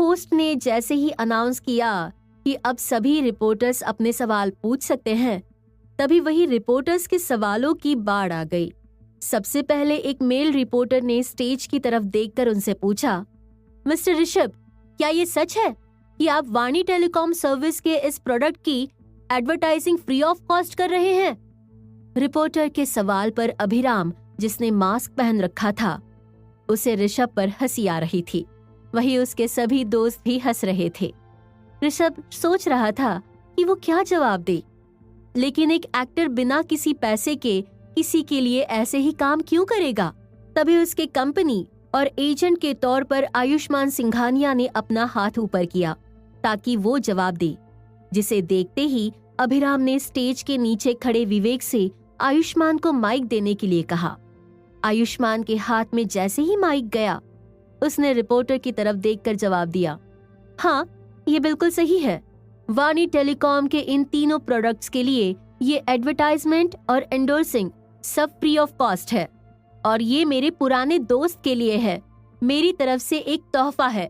Host ने जैसे ही announce किया कि अब सभी रिपोर्टर्स अपने सवाल पूछ सकते हैं, तभी वही रिपोर्टर्स के सवालों की बाढ़ आ गई। सबसे पहले एक मेल रिपोर्टर ने स्टेज की तरफ देखकर उनसे पूछा, मिस्टर ऋषभ, क्या ये सच है कि आप वाणी टेलीकॉम सर्विस के इस प्रोडक्ट की एडवर्टाइजिंग फ्री ऑफ कॉस्ट कर रहे हैं? रिपोर्टर के सवाल पर अभिराम, जिसने मास्क पहन रखा था, उसे ऋषभ पर हंसी आ रही थी। वहीं उसके सभी दोस्त भी हंस रहे थे। ऋषभ सोच रहा था कि वो क्या जवाब दे, लेकिन एक एक्टर बिना किसी पैसे के किसी के लिए ऐसे ही काम क्यों करेगा? तभी उसके कंपनी और एजेंट के तौर पर आयुष्मान सिंघानिया ने अपना हाथ ऊपर किया ताकि वो जवाब दे, जिसे देखते ही अभिराम ने स्टेज के नीचे खड़े विवेक से आयुष्मान को माइक देने के लिए कहा। आयुष्मान के हाथ में जैसे ही माइक गया, उसने रिपोर्टर की तरफ देखकर जवाब दिया, हाँ, ये बिल्कुल सही है। वाणी टेलीकॉम के इन तीनों प्रोडक्ट्स के लिए ये एडवर्टाइजमेंट और एंडोर्सिंग सब फ्री ऑफ कॉस्ट है, और ये मेरे पुराने दोस्त के लिए है, मेरी तरफ से एक तोहफा है।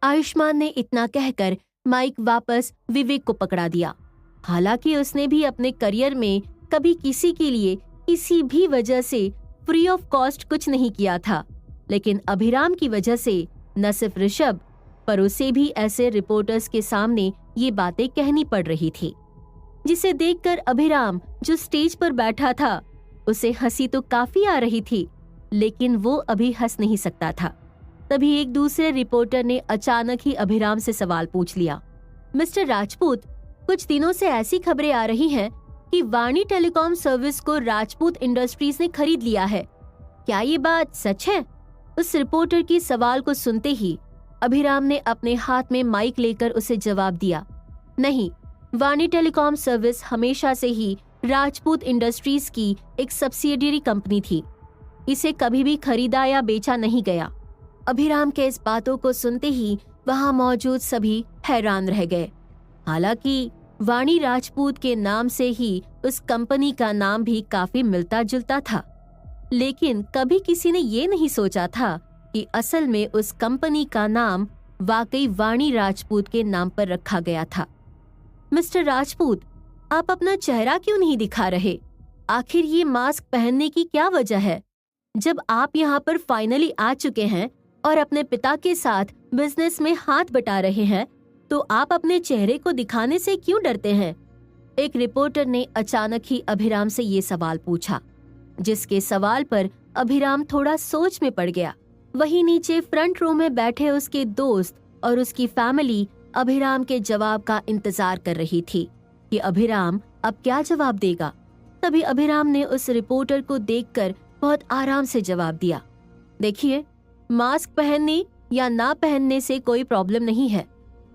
आयुष्मान ने इतना कहकर माइक वापस विवेक को पकड़ा दिया। हालांकि उसने भी अपने करियर में कभी किसी के लिए किसी भी वजह से फ्री ऑफ कॉस्ट कुछ नहीं किया था, लेकिन अभिराम की वजह से न सिर्फ ऋषभ पर उसे भी ऐसे रिपोर्टर्स के सामने ये बातें कहनी पड़ रही थी, जिसे देखकर अभिराम, जो स्टेज पर बैठा था, उसे हंसी तो काफी आ रही थी, लेकिन वो अभी हंस नहीं सकता था। तभी एक दूसरे रिपोर्टर ने अचानक ही अभिराम से सवाल पूछ लिया, मिस्टर राजपूत, कुछ दिनों से ऐसी खबरें आ रही हैं कि वाणी टेलीकॉम सर्विस को राजपूत इंडस्ट्रीज ने खरीद लिया है, क्या ये बात सच है? उस रिपोर्टर की सवाल को सुनते ही अभिराम ने अपने हाथ में माइक लेकर उसे जवाब दिया, नहीं, वाणी टेलीकॉम सर्विस हमेशा से ही राजपूत इंडस्ट्रीज की एक सब्सिडियरी कंपनी थी। इसे कभी भी खरीदा या बेचा नहीं गया। अभिराम के इस बातों को सुनते ही वहां मौजूद सभी हैरान रह गए। हालांकि वाणी राजपूत के नाम से ही उस कंपनी का नाम भी काफी मिलता जुलता था, लेकिन कभी किसी ने ये नहीं सोचा था कि असल में उस कंपनी का नाम वाकई वाणी राजपूत के नाम पर रखा गया था। मिस्टर राजपूत, आप अपना चेहरा क्यों नहीं दिखा रहे? आखिर ये मास्क पहनने की क्या वजह है? जब आप यहाँ पर फाइनली आ चुके हैं और अपने पिता के साथ बिजनेस में हाथ बटा रहे हैं, तो आप अपने चेहरे को दिखाने से क्यों डरते हैं? एक रिपोर्टर ने अचानक ही अभिराम से ये सवाल पूछा, जिसके सवाल पर अभिराम थोड़ा सोच में पड़ गया। वहीं नीचे फ्रंट रो में बैठे उसके दोस्त और उसकी फैमिली अभिराम के जवाब का इंतजार कर रही थी कि अभिराम अब क्या जवाब देगा। तभी अभिराम ने उस रिपोर्टर को देखकर बहुत आराम से जवाब दिया, देखिए, मास्क पहनने या ना पहनने से कोई प्रॉब्लम नहीं है,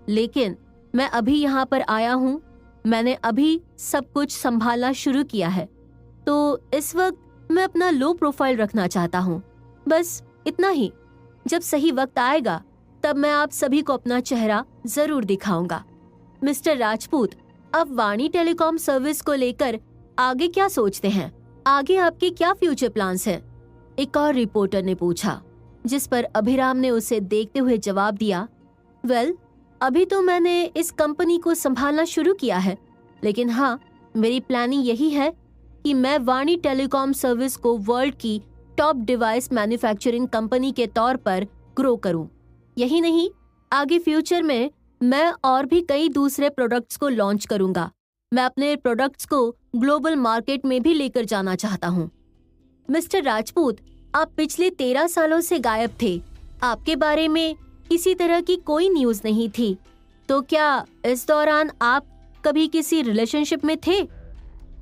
लेकिन मैं अभी यहाँ पर आया हूँ, मैंने अभी सब कुछ संभालना शुरू किया है, तो इस वक्त मैं अपना लो प्रोफाइल रखना चाहता हूँ, बस इतना ही। जब सही वक्त आएगा तब मैं आप सभी को अपना चेहरा जरूर दिखाऊंगा। मिस्टर राजपूत, आप वाणी टेलीकॉम सर्विस को लेकर आगे क्या सोचते हैं? आगे आपके क्या फ्यूचर प्लान्स हैं? एक और रिपोर्टर ने पूछा, जिस पर अभिराम ने उसे देखते हुए जवाब दिया, वेल, अभी तो मैंने इस कंपनी को संभालना शुरू किया है, लेकिन हाँ, मेरी प्लानिंग यही है कि मैं वाणी टेलीकॉम सर्विस को वर्ल्ड की टॉप डिवाइस मैन्युफैक्चरिंग कंपनी के तौर पर ग्रो करूं। यही नहीं, आगे फ्यूचर में मैं और भी कई दूसरे प्रोडक्ट्स को लॉन्च करूंगा। मैं अपने प्रोडक्ट्स को ग्लोबल मार्केट में भी लेकर जाना चाहता हूं। मिस्टर राजपूत, आप पिछले 13 सालों से गायब थे। आपके बारे में किसी तरह की कोई न्यूज नहीं थी, तो क्या इस दौरान आप कभी किसी रिलेशनशिप में थे?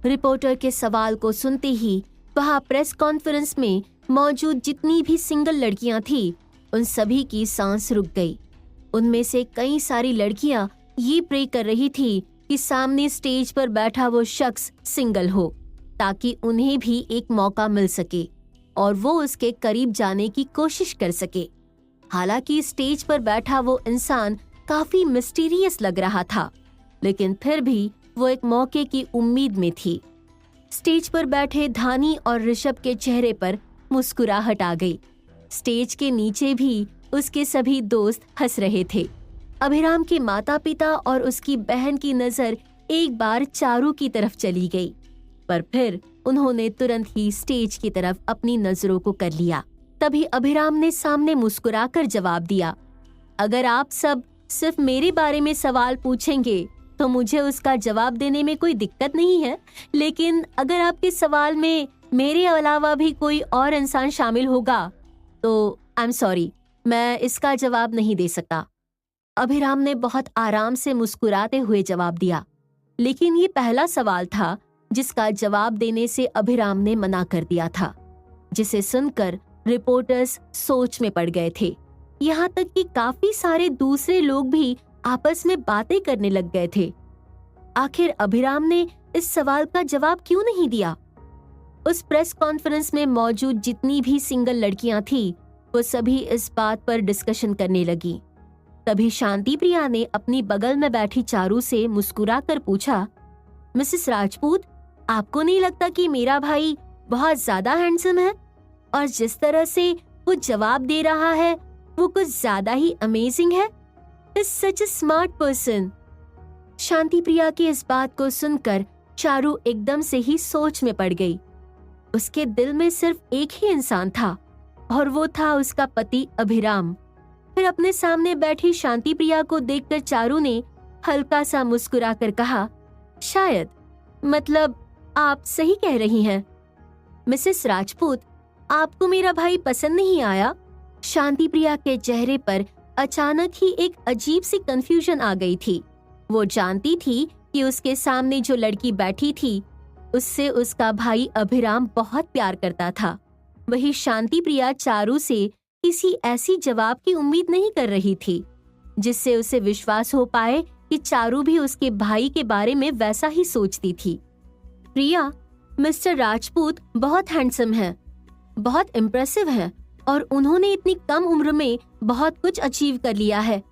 रिपोर्टर के सवाल को सुनते ही वहां प्रेस कॉन्फ्रेंस में मौजूद जितनी भी सिंगल लड़कियां थी, उन सभी की सांस रुक गई। उनमें से कई सारी लड़कियां ये प्रे कर रही थी कि सामने स्टेज पर बैठा वो शख्स सिंगल हो, ताकि उन्हें भी एक मौका मिल सके और वो उसके करीब जाने की कोशिश कर सके। हालांकि स्टेज पर बैठा वो इंसान काफी मिस्टीरियस लग रहा था, लेकिन फिर भी वो एक मौके की उम्मीद में थी। स्टेज पर बैठे धानी और ऋषभ के चेहरे पर मुस्कुराहट आ गई। स्टेज के नीचे भी उसके सभी दोस्त हंस रहे थे। अभिराम के माता पिता और उसकी बहन की नजर एक बार चारू की तरफ चली गई, पर फिर उन्होंने तुरंत ही स्टेज की तरफ अपनी नजरों को कर लिया। तभी अभिराम ने सामने मुस्कुराकर जवाब दिया, अगर आप सब सिर्फ मेरे बारे में सवाल पूछेंगे तो मुझे उसका जवाब देने में कोई दिक्कत नहीं है, लेकिन अगर आपके सवाल में मेरे अलावा भी कोई और इंसान शामिल होगा तो आई एम सॉरी, मैं इसका जवाब नहीं दे सकता। अभिराम ने बहुत आराम से मुस्कुराते हुए जवाब दिया, लेकिन ये पहला सवाल था जिसका जवाब देने से अभिराम ने मना कर दिया था, जिसे सुनकर रिपोर्टर्स सोच में पड़ गए थे। यहाँ तक कि काफी सारे दूसरे लोग भी आपस में बातें करने लग गए थे। आखिर अभिराम ने इस सवाल का जवाब क्यों नहीं दिया? उस प्रेस कॉन्फ्रेंस में मौजूद जितनी भी सिंगल लड़कियां थी, वो सभी इस बात पर डिस्कशन करने लगी। तभी शांति प्रिया ने अपनी बगल में बैठी चारू से मुस्कुराकर पूछा, मिसेस राजपूत, आपको नहीं लगता कि मेरा भाई बहुत ज्यादा हैंडसम है? और जिस तरह से वो जवाब दे रहा है वो कुछ ज्यादा ही अमेजिंग है। Is such a smart person. Shanti Priya की इस बात को सुनकर चारू एकदम से ही सोच में पड़ गई। उसके दिल में सिर्फ एक ही इंसान था और वो था उसका पति अभिराम। फिर अपने सामने बैठी शांति प्रिया को देखकर चारू ने हल्का सा मुस्कुराकर कहा, शायद, मतलब आप सही कह रही हैं। मिसेस राजपूत, आपको मेरा भाई पसंद नहीं आया? शांति प्रिया के चेहरे पर अचानक ही एक अजीब सी कंफ्यूजन आ गई थी। वो जानती थी कि उसके सामने जो लड़की बैठी थी उससे उसका भाई अभिराम बहुत प्यार करता था। वही शांति प्रिया चारू से किसी ऐसी जवाब की उम्मीद नहीं कर रही थी जिससे उसे विश्वास हो पाए कि चारू भी उसके भाई के बारे में वैसा ही सोचती थी। प्रिया, मिस्टर राजपूत बहुत हैंडसम है, बहुत इम्प्रेसिव है और उन्होंने इतनी कम उम्र में बहुत कुछ अचीव कर लिया है।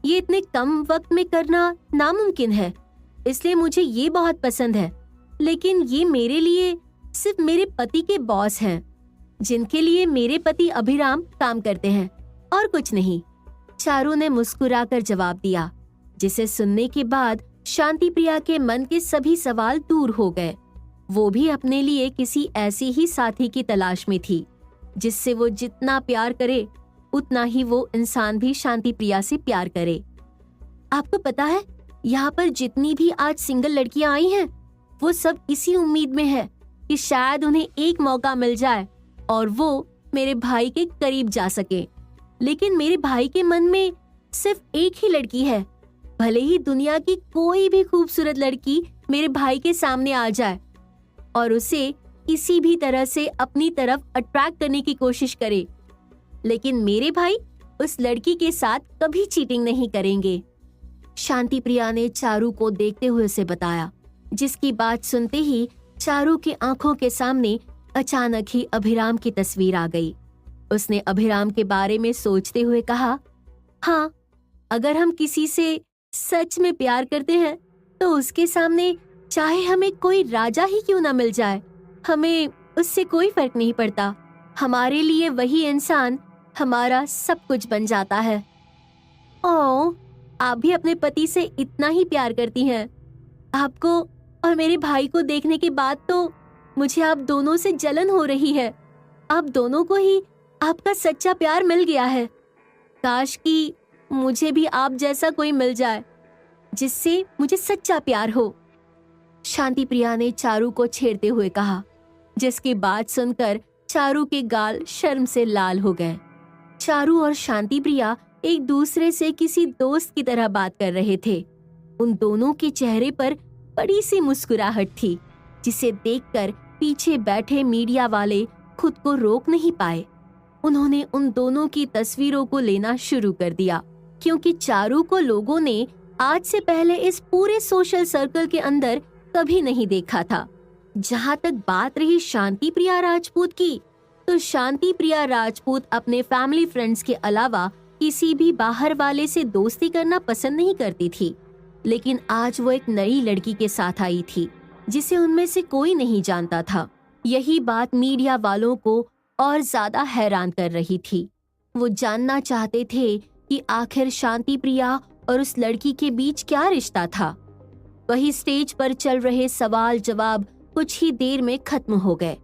ये इतने कम वक्त में करना नामुमकिन है, इसलिए मुझे ये बहुत पसंद है। लेकिन ये मेरे लिए सिर्फ मेरे पति के बॉस हैं, जिनके लिए मेरे पति अभिराम काम करते हैं, और कुछ नहीं। चारू ने मुस्कुराकर जवाब दिया, जिसे सुनने के बाद शांति प्रिया के मन के सभी सवाल दूर हो गए। वो भी अपने लिए किसी ऐसी ही साथी की तलाश में थी जिससे वो जितना प्यार करे उतना ही वो इंसान भी शांति प्रिया से प्यार करे। आपको पता है, यहाँ पर जितनी भी आज सिंगल लड़कियां आई हैं, वो सब इसी उम्मीद में है कि शायद उन्हें एक मौका मिल जाए और वो मेरे भाई के करीब जा सके। लेकिन मेरे भाई के मन में सिर्फ एक ही लड़की है। भले ही दुनिया की कोई भी खूबसूरत लड़की मेरे भाई के सामने आ जाए और उसे किसी भी तरह से अपनी तरफ अट्रैक्ट करने की कोशिश करे, लेकिन मेरे भाई उस लड़की के साथ कभी चीटिंग नहीं करेंगे। शांति प्रिया ने चारू को देखते हुए उसे बताया, जिसकी बात सुनते ही चारू की आंखों के सामने अचानक ही अभिराम की तस्वीर आ गई। उसने अभिराम के बारे में सोचते हुए कहा, हाँ, अगर हम किसी से सच में प्यार करते हैं तो उसके सामने चाहे हमें कोई राजा ही क्यों ना मिल जाए, हमें उससे कोई फर्क नहीं पड़ता। हमारे लिए वही इंसान हमारा सब कुछ बन जाता है। ओह, आप भी अपने पति से इतना ही प्यार करती हैं। आपको और मेरे भाई को देखने के बाद तो मुझे आप दोनों से जलन हो रही है। आप दोनों को ही आपका सच्चा प्यार मिल गया है। काश कि मुझे भी आप जैसा कोई मिल जाए जिससे मुझे सच्चा प्यार हो। शांति प्रिया ने चारू को छेड़ते हुए कहा, जिसकी बात सुनकर चारू के गाल शर्म से लाल हो गए। चारू और शांति प्रिया एक दूसरे से किसी दोस्त की तरह बात कर रहे थे। उन दोनों के चेहरे पर बड़ी सी मुस्कुराहट थी, जिसे देखकर पीछे बैठे मीडिया वाले खुद को रोक नहीं पाए। उन्होंने उन दोनों की तस्वीरों को लेना शुरू कर दिया, क्योंकि चारू को लोगों ने आज से पहले इस पूरे सोशल सर्कल के अंदर कभी नहीं देखा था। जहाँ तक बात रही शांति प्रिया राजपूत की, तो शांति प्रिया राजपूत अपने फैमिली फ्रेंड्स के अलावा किसी भी बाहर वाले से दोस्ती करना पसंद नहीं करती थी। लेकिन आज वो एक नई लड़की के साथ आई थी जिसे उनमें से कोई नहीं जानता था। यही बात मीडिया वालों को और ज्यादा हैरान कर रही थी। वो जानना चाहते थे कि आखिर शांति प्रिया और उस लड़की के बीच क्या रिश्ता था। वही स्टेज पर चल रहे सवाल जवाब कुछ ही देर में खत्म हो गए।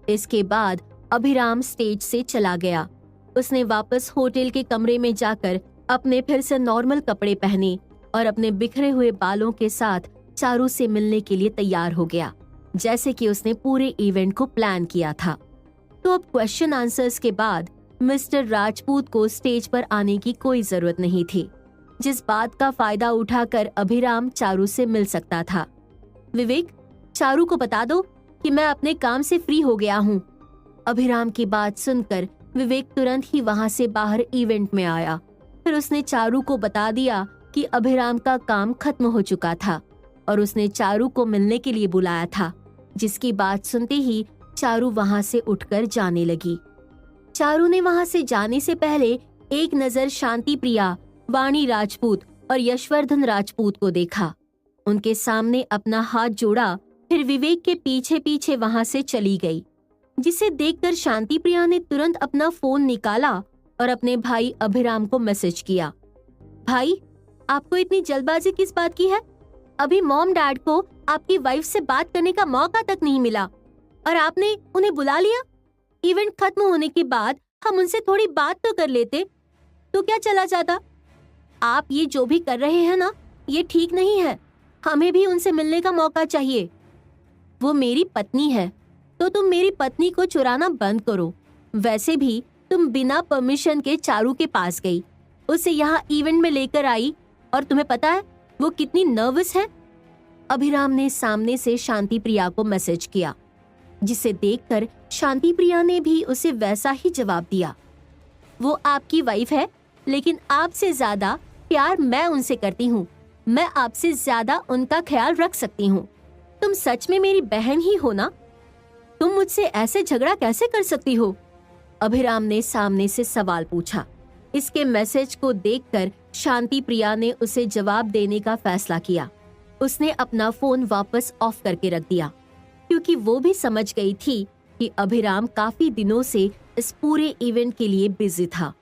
इसके बाद अभिराम स्टेज से चला गया। उसने वापस होटल के कमरे में जाकर अपने फिर से नॉर्मल कपड़े पहने और अपने बिखरे हुए बालों के साथ चारू से मिलने के लिए तैयार हो गया, जैसे कि उसने पूरे इवेंट को प्लान किया था। तो अब क्वेश्चन आंसर्स के बाद मिस्टर राजपूत को स्टेज पर आने की कोई जरूरत नहीं थी, जिस बात का फायदा उठाकर अभिराम चारू से मिल सकता था। विवेक, चारू को बता दो कि मैं अपने काम से फ्री हो गया हूँ। अभिराम की बात सुनकर विवेक तुरंत ही वहाँ से बाहर इवेंट में आया। फिर उसने चारू को बता दिया कि अभिराम का काम खत्म हो चुका था और उसने चारू को मिलने के लिए बुलाया था, जिसकी बात सुनते ही चारू वहाँ से उठकर जाने लगी। चारू ने वहाँ से जाने से पहले एक नजर शांति प्रिया, वाणी राजपूत और यशवर्धन राजपूत को देखा। उनके सामने अपना हाथ जोड़ा, फिर विवेक के पीछे पीछे वहाँ से चली गई, जिसे देखकर शांति प्रिया ने तुरंत अपना फोन निकाला और अपने भाई अभिराम को मैसेज किया। भाई, आपको इतनी जल्दबाजी किस बात की है? अभी मॉम डैड को आपकी वाइफ से बात करने का मौका तक नहीं मिला और आपने उन्हें बुला लिया। इवेंट खत्म होने के बाद हम उनसे थोड़ी बात तो कर लेते तो क्या चला जाता। आप ये जो भी कर रहे हैं ना, ये ठीक नहीं है। हमें भी उनसे मिलने का मौका चाहिए। वो मेरी पत्नी है, तो तुम मेरी पत्नी को चुराना बंद करो। वैसे भी तुम बिना परमिशन के चारू के पास गई, उसे यहाँ इवेंट में लेकर आई और तुम्हें पता है वो कितनी नर्वस है। अभिराम ने सामने से शांति प्रिया को मैसेज किया, जिसे देखकर शांति प्रिया ने भी उसे वैसा ही जवाब दिया। वो आपकी वाइफ है, लेकिन आपसे ज्यादा प्यार मैं उनसे करती हूँ। मैं आपसे ज्यादा उनका ख्याल रख सकती हूँ। तुम सच में मेरी बहन ही हो ना? तुम मुझसे ऐसे झगड़ा कैसे कर सकती हो? अभिराम ने सामने से सवाल पूछा। इसके मैसेज को देखकर शांति प्रिया ने उसे जवाब देने का फैसला किया। उसने अपना फोन वापस ऑफ करके रख दिया, क्योंकि वो भी समझ गई थी कि अभिराम काफी दिनों से इस पूरे इवेंट के लिए बिजी था।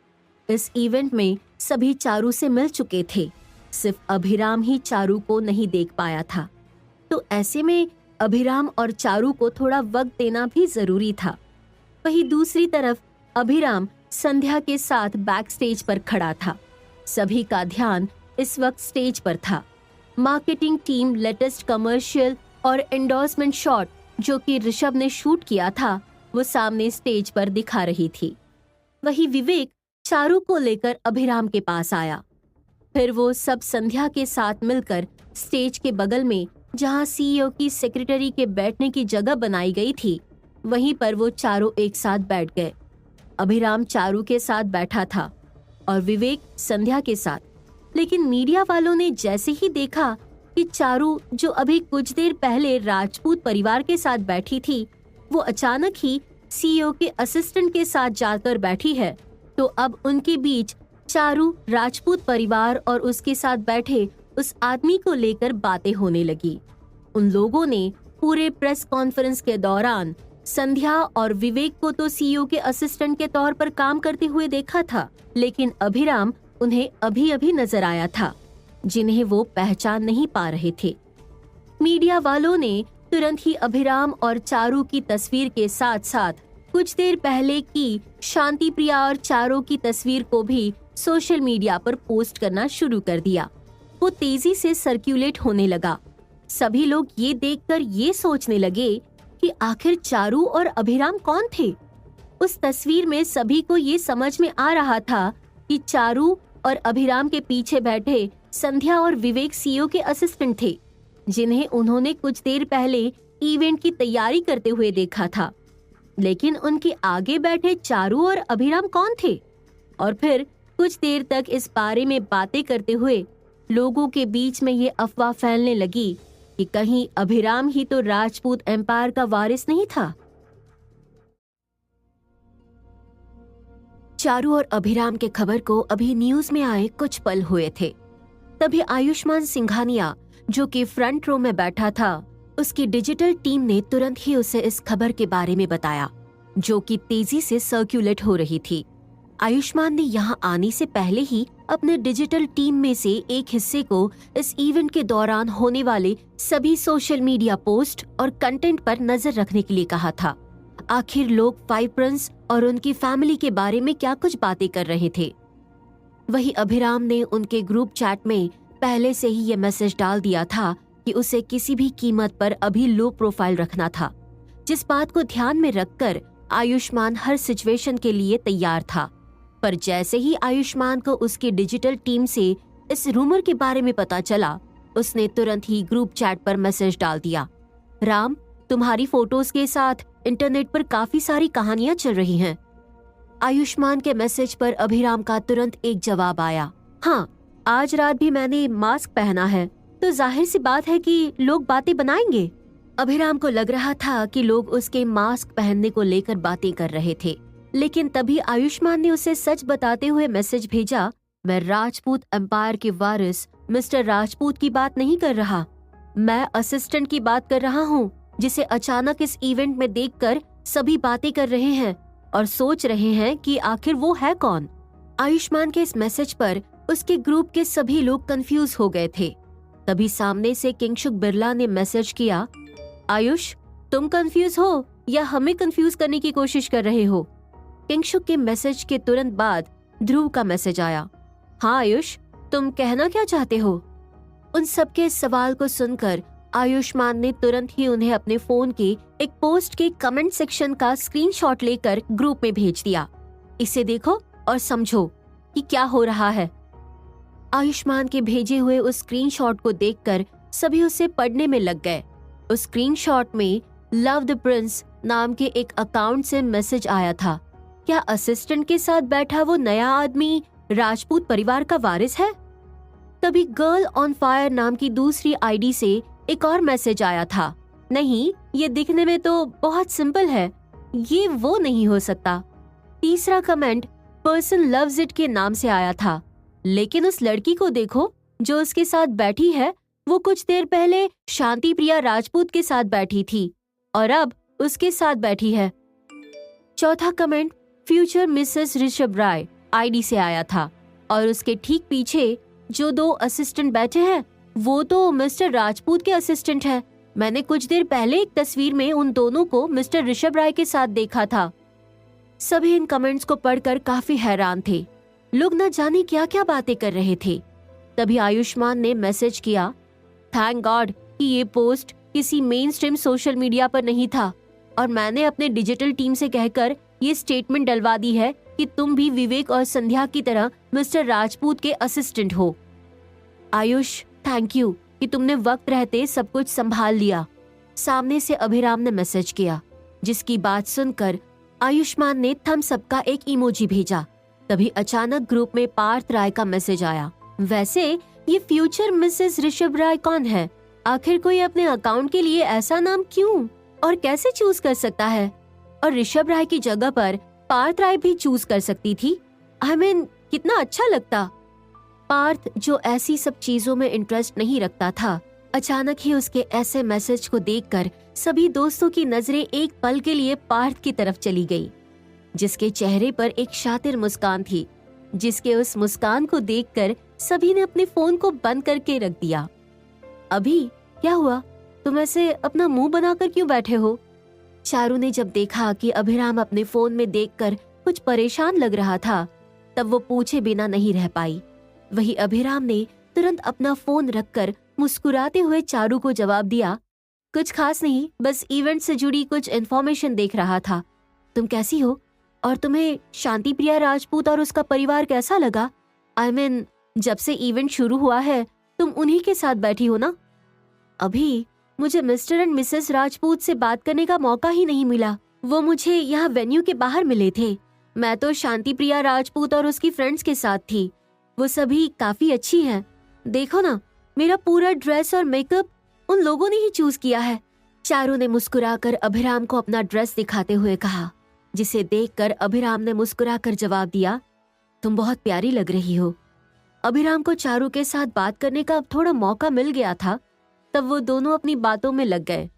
इस इवेंट में सभी चारू से मिल चुके थे, सिर्फ अभिराम ही चारू को नहीं देख पाया था। तो ऐसे में अभिराम और चारू को थोड़ा वक्त देना भी जरूरी था। वहीं दूसरी तरफ अभिराम संध्या के साथ बैक स्टेज पर खड़ा था। सभी का ध्यान इस वक्त स्टेज पर था। मार्केटिंग टीम लेटेस्ट कमर्शियल और एंडोर्समेंट शॉट जो कि ऋषभ ने शूट किया था, वो सामने स्टेज पर दिखा रही थी। वहीं विवेक चारू को लेकर अभिराम के पास आया। फिर वो सब संध्या के साथ मिलकर स्टेज के बगल में, जहां सीईओ की सेक्रेटरी के बैठने की जगह बनाई गई थी, वहीं पर वो चारों एक साथ बैठ गए। अभिराम चारू के साथ बैठा था और विवेक संध्या के साथ। लेकिन मीडिया वालों ने जैसे ही देखा कि चारू, जो अभी कुछ देर पहले राजपूत परिवार के साथ बैठी थी, वो अचानक ही सीईओ के असिस्टेंट के साथ जाकर बैठी है, तो अब उनके बीच चारू, राजपूत परिवार और उसके साथ बैठे उस आदमी को लेकर बातें होने लगी। उन लोगों ने पूरे प्रेस कॉन्फ्रेंस के दौरान संध्या और विवेक को तो सीईओ के असिस्टेंट के तौर पर काम करते हुए देखा था, लेकिन अभिराम उन्हें अभी अभी नजर आया था, जिन्हें वो पहचान नहीं पा रहे थे। मीडिया वालों ने तुरंत ही अभिराम और चारू की तस्वीर के साथ साथ कुछ देर पहले की शांति प्रिया और चारू की तस्वीर को भी सोशल मीडिया पर पोस्ट करना शुरू कर दिया। वो तेजी से सर्कुलेट होने लगा। सभी लोग ये देखकर ये सोचने लगे कि आखिर चारू और अभिराम कौन थे। उस तस्वीर में सभी को ये समझ में आ रहा था कि चारू और अभिराम के पीछे बैठे संध्या और विवेक सीईओ के असिस्टेंट थे, जिन्हें उन्होंने कुछ देर पहले इवेंट की तैयारी करते हुए देखा था। लेकिन उनके आगे बैठे चारू और अभिराम कौन थे? और फिर कुछ देर तक इस बारे में बातें करते हुए लोगों के बीच में ये अफवाह फैलने लगी कि कहीं अभिराम ही तो राजपूत एम्पायर का वारिस नहीं था। चारू और अभिराम के खबर को अभी न्यूज में आए कुछ पल हुए थे, तभी आयुष्मान सिंघानिया, जो कि फ्रंट रो में बैठा था, उसकी डिजिटल टीम ने तुरंत ही उसे इस खबर के बारे में बताया, जो कि तेजी से सर्कुलेट हो रही थी। आयुष्मान ने यहाँ आने से पहले ही अपने डिजिटल टीम में से एक हिस्से को इस इवेंट के दौरान होने वाले सभी सोशल मीडिया पोस्ट और कंटेंट पर नजर रखने के लिए कहा था। आखिर लोग फाइव प्रिंस और उनकी फैमिली के बारे में क्या कुछ बातें कर रहे थे। वही अभिराम ने उनके ग्रुप चैट में पहले से ही ये मैसेज डाल दिया था कि उसे किसी भी कीमत पर अभी लो प्रोफाइल रखना था, जिस बात को ध्यान में रखकर आयुष्मान हर सिचुएशन के लिए तैयार था। पर जैसे ही आयुष्मान को उसकी डिजिटल टीम से इस रूमर के बारे में पता चला, उसने तुरंत ही ग्रुप चैट पर मैसेज डाल दिया, राम, तुम्हारी फोटोज के साथ इंटरनेट पर काफी सारी कहानियां चल रही हैं। आयुष्मान के मैसेज पर अभिराम का तुरंत एक जवाब आया, हाँ, आज रात भी मैंने मास्क पहना है, तो जाहिर सी बात है कि लोग बातें बनाएंगे। अभिराम को लग रहा था कि लोग उसके मास्क पहनने को लेकर बातें कर रहे थे, लेकिन तभी आयुष्मान ने उसे सच बताते हुए मैसेज भेजा, मैं राजपूत एम्पायर के वारिस मिस्टर राजपूत की बात नहीं कर रहा, मैं असिस्टेंट की बात कर रहा हूँ, जिसे अचानक इस इवेंट में देखकर सभी बातें कर रहे हैं और सोच रहे हैं कि आखिर वो है कौन। आयुष्मान के इस मैसेज पर उसके ग्रुप के सभी लोग कंफ्यूज हो गए थे। तभी सामने से किंगशुक बिरला ने मैसेज किया, आयुष, तुम कंफ्यूज हो या हमें कंफ्यूज करने की कोशिश कर रहे हो? किंगशुक के मैसेज के तुरंत बाद ध्रुव का मैसेज आया, हाँ आयुष, तुम कहना क्या चाहते हो? उन सबके सवाल को सुनकर आयुष्मान ने तुरंत ही उन्हें अपने फोन के एक पोस्ट के कमेंट सेक्शन का स्क्रीनशॉट लेकर ग्रुप में भेज दिया, इसे देखो और समझो कि क्या हो रहा है। आयुष्मान के भेजे हुए उस स्क्रीनशॉट को देखकर सभी उसे पढ़ने में लग गए। उस स्क्रीनशॉट में लव द प्रिंस नाम के एक अकाउंट से मैसेज आया था, क्या असिस्टेंट के साथ बैठा वो नया आदमी राजपूत परिवार का वारिस है? तभी गर्ल ऑन फायर नाम की दूसरी आईडी से एक और मैसेज आया था, नहीं, ये दिखने में तो बहुत सिंपल है, ये वो नहीं हो सकता। तीसरा कमेंट पर्सन लव्स इट के नाम से आया था, लेकिन उस लड़की को देखो जो उसके साथ बैठी है, वो कुछ देर पहले शांति प्रिया राजपूत के साथ बैठी थी और अब उसके साथ बैठी है। चौथा कमेंट फ्यूचर मिसेस ऋषभ राय आईडी से आया था और उसके ठीक पीछे जो दो असिस्टेंट बैठे हैं वो तो मिस्टर राजपूत के असिस्टेंट है। मैंने कुछ देर पहले एक तस्वीर में उन दोनों को मिस्टर ऋषभ राय के साथ देखा था। सभी इन कमेंट्स को पढ़कर काफी हैरान थे। लोग न जाने क्या क्या बातें कर रहे थे। तभी आयुष्मान ने मैसेज किया, थैंक गॉड कि ये पोस्ट किसी मेन स्ट्रीम सोशल मीडिया पर नहीं था और मैंने अपने डिजिटल टीम से कहकर ये स्टेटमेंट डलवा दी है कि तुम भी विवेक और संध्या की तरह मिस्टर राजपूत के असिस्टेंट हो। आयुष, थैंक यू कि तुमने वक्त रहते सब कुछ संभाल लिया। सामने से अभिराम ने मैसेज किया, जिसकी बात सुनकर आयुष्मान ने थम्स अप का एक इमोजी भेजा। तभी अचानक ग्रुप में पार्थ राय का मैसेज आया, वैसे ये फ्यूचर मिसेस ऋषभ राय कौन है? आखिर कोई अपने अकाउंट के लिए ऐसा नाम क्यों और कैसे चूज कर सकता है? और ऋषभ राय की जगह पर पार्थ राय भी चूज कर सकती थी। I mean, कितना अच्छा लगता। पार्थ, जो ऐसी सब चीजों में इंटरेस्ट नहीं रखता था, अचानक ही उसके ऐसे मैसेज को देखकर सभी दोस्तों की नजरें एक पल के लिए पार्थ की तरफ चली गई, जिसके चेहरे पर एक शातिर मुस्कान थी, जिसके उस मुस्कान को देखकर सभी ने अपने फोन को बंद करके रख दिया। अभी क्या हुआ? तुम ऐसे अपना मुंह बनाकर क्यों बैठे हो? चारू ने जब देखा कि अभिराम अपने फोन में देखकर कुछ परेशान लग रहा था, तब वो पूछे बिना नहीं रह पाई। वही अभिराम ने तुरंत अपना फोन रखकर मुस्कुराते हुए चारू को जवाब दिया, कुछ खास नहीं, बस इवेंट से जुड़ी कुछ इन्फॉर्मेशन देख रहा था। तुम कैसी हो और तुम्हें शांति प्रिया राजपूत और उसका परिवार कैसा लगा? I mean, जब से इवेंट शुरू हुआ है तुम उन्हीं के साथ बैठी हो ना? अभी मुझे मिस्टर एंड मिसेस राजपूत से बात करने का मौका ही नहीं मिला। वो मुझे यहाँ वेन्यू के बाहर मिले थे। मैं तो शांति प्रिया राजपूत और उसकी फ्रेंड्स के साथ थी। वो सभी काफी अच्छी हैं। देखो ना, मेरा पूरा ड्रेस और मेकअप उन लोगों ने ही चूज किया है। चारू ने मुस्कुराकर अभिराम को अपना ड्रेस दिखाते हुए कहा, जिसे देखकर अभिराम ने मुस्कुराकर जवाब दिया, तुम बहुत प्यारी लग रही हो। अभिराम को चारू के साथ बात करने का अब थोड़ा मौका मिल गया था, तब वो दोनों अपनी बातों में लग गए।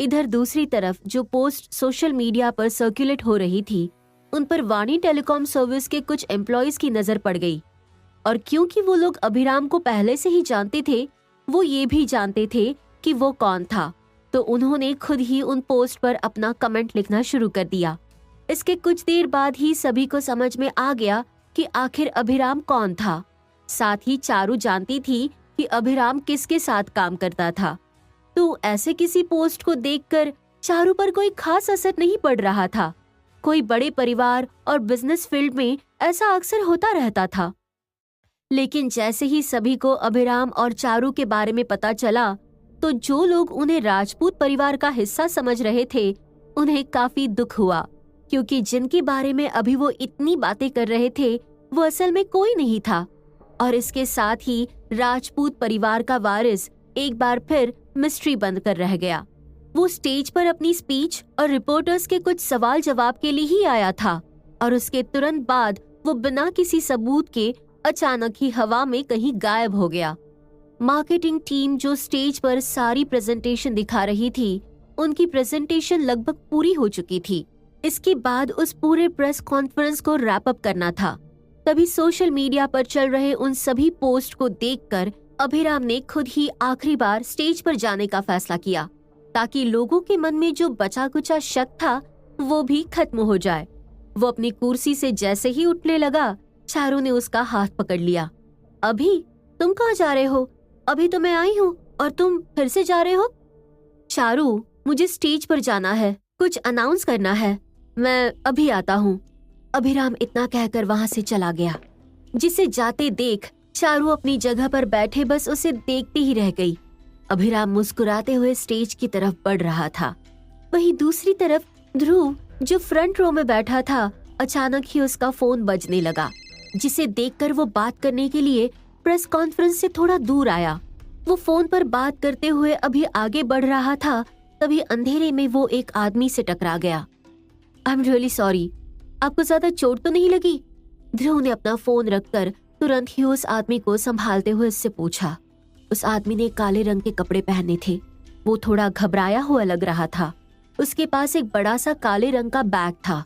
इधर दूसरी तरफ जो पोस्ट सोशल मीडिया पर सर्कुलेट हो रही थी, उन पर वाणी टेलीकॉम सर्विस के कुछ एम्प्लॉयज की नजर पड़ गई। और क्योंकि वो लोग अभिराम को पहले से ही जानते थे, वो ये भी जानते थे कि वो कौन था, तो उन्होंने खुद ही उन पोस्ट पर अपना कमेंट लिखना शुरू कर दिया। इसके कुछ देर बाद ही सभी को समझ में आ गया कि आखिर अभिराम कौन था। साथ ही चारू जानती थी कि अभिराम किसके साथ काम करता था। तो ऐसे किसी पोस्ट को देखकर चारू पर कोई खास असर नहीं पड़ रहा था। कोई बड़े परिवार और बिजनेस फील्ड में ऐसा अक्सर होता रहता था। लेकिन जैसे ही सभी को अभिराम और चारू के बारे में पता चला, तो जो लोग उन्हें राजपूत परिवार का हिस्सा समझ रहे थे, उन्हें काफी दुख हुआ, क्योंकि जिनके बारे में अभी वो इतनी बातें कर रहे थे, वो असल में कोई नहीं था। और इसके साथ ही राजपूत परिवार का वारिस एक बार फिर मिस्ट्री बंद कर रह गया। वो स्टेज पर अपनी स्पीच और रिपोर्टर्स के कुछ सवाल जवाब के लिए ही आया था, और उसके तुरंत बाद वो बिना किसी सबूत के अचानक ही हवा में कहीं गायब हो गया। मार्केटिंग टीम जो स्टेज पर सारी प्रेजेंटेशन दिखा रही थी, उनकी प्रेजेंटेशन लगभग पूरी हो चुकी थी। इसके बाद उस पूरे प्रेस कॉन्फ्रेंस को रैप अप करना था। तभी सोशल मीडिया पर चल रहे उन सभी पोस्ट को देखकर अभिराम ने खुद ही आखिरी बार स्टेज पर जाने का फैसला किया, ताकि लोगों के मन में जो बचा कुचा शक था वो भी खत्म हो जाए। वो अपनी कुर्सी से जैसे ही उठने लगा, चारू ने उसका हाथ पकड़ लिया। अभी तुम कहाँ जा रहे हो? अभी तो मैं आई हूँ और तुम फिर से जा रहे हो? चारू, मुझे स्टेज पर जाना है, कुछ अनाउंस करना है, मैं अभी आता हूँ। अभिराम इतना कहकर वहाँ से चला गया। जिसे जाते देख चारू अपनी जगह पर बैठे बस उसे देखती ही रह गई। अभिराम मुस्कुराते हुए स्टेज की तरफ बढ़ रहा था। वहीं दूसरी तरफ ध्रुव, जो फ्रंट रो में बैठा था, अचानक ही उसका फोन बजने लगा, जिसे देखकर वो बात करने के लिए प्रेस कॉन्फ्रेंस से थोड़ा दूर आया। वो फोन पर बात करते हुए अभी आगे बढ़ रहा था, तभी अंधेरे में वो एक आदमी से टकरा गया। आई एम रियली सॉरी, आपको ज्यादा चोट तो नहीं लगी? ध्रुव ने अपना फोन रखकर तुरंत ही उस आदमी को संभालते हुए उससे पूछा। उस आदमी ने काले रंग के कपड़े पहने थे। वो थोड़ा घबराया हुआ लग रहा था। उसके पास एक बड़ा सा काले रंग का बैग था।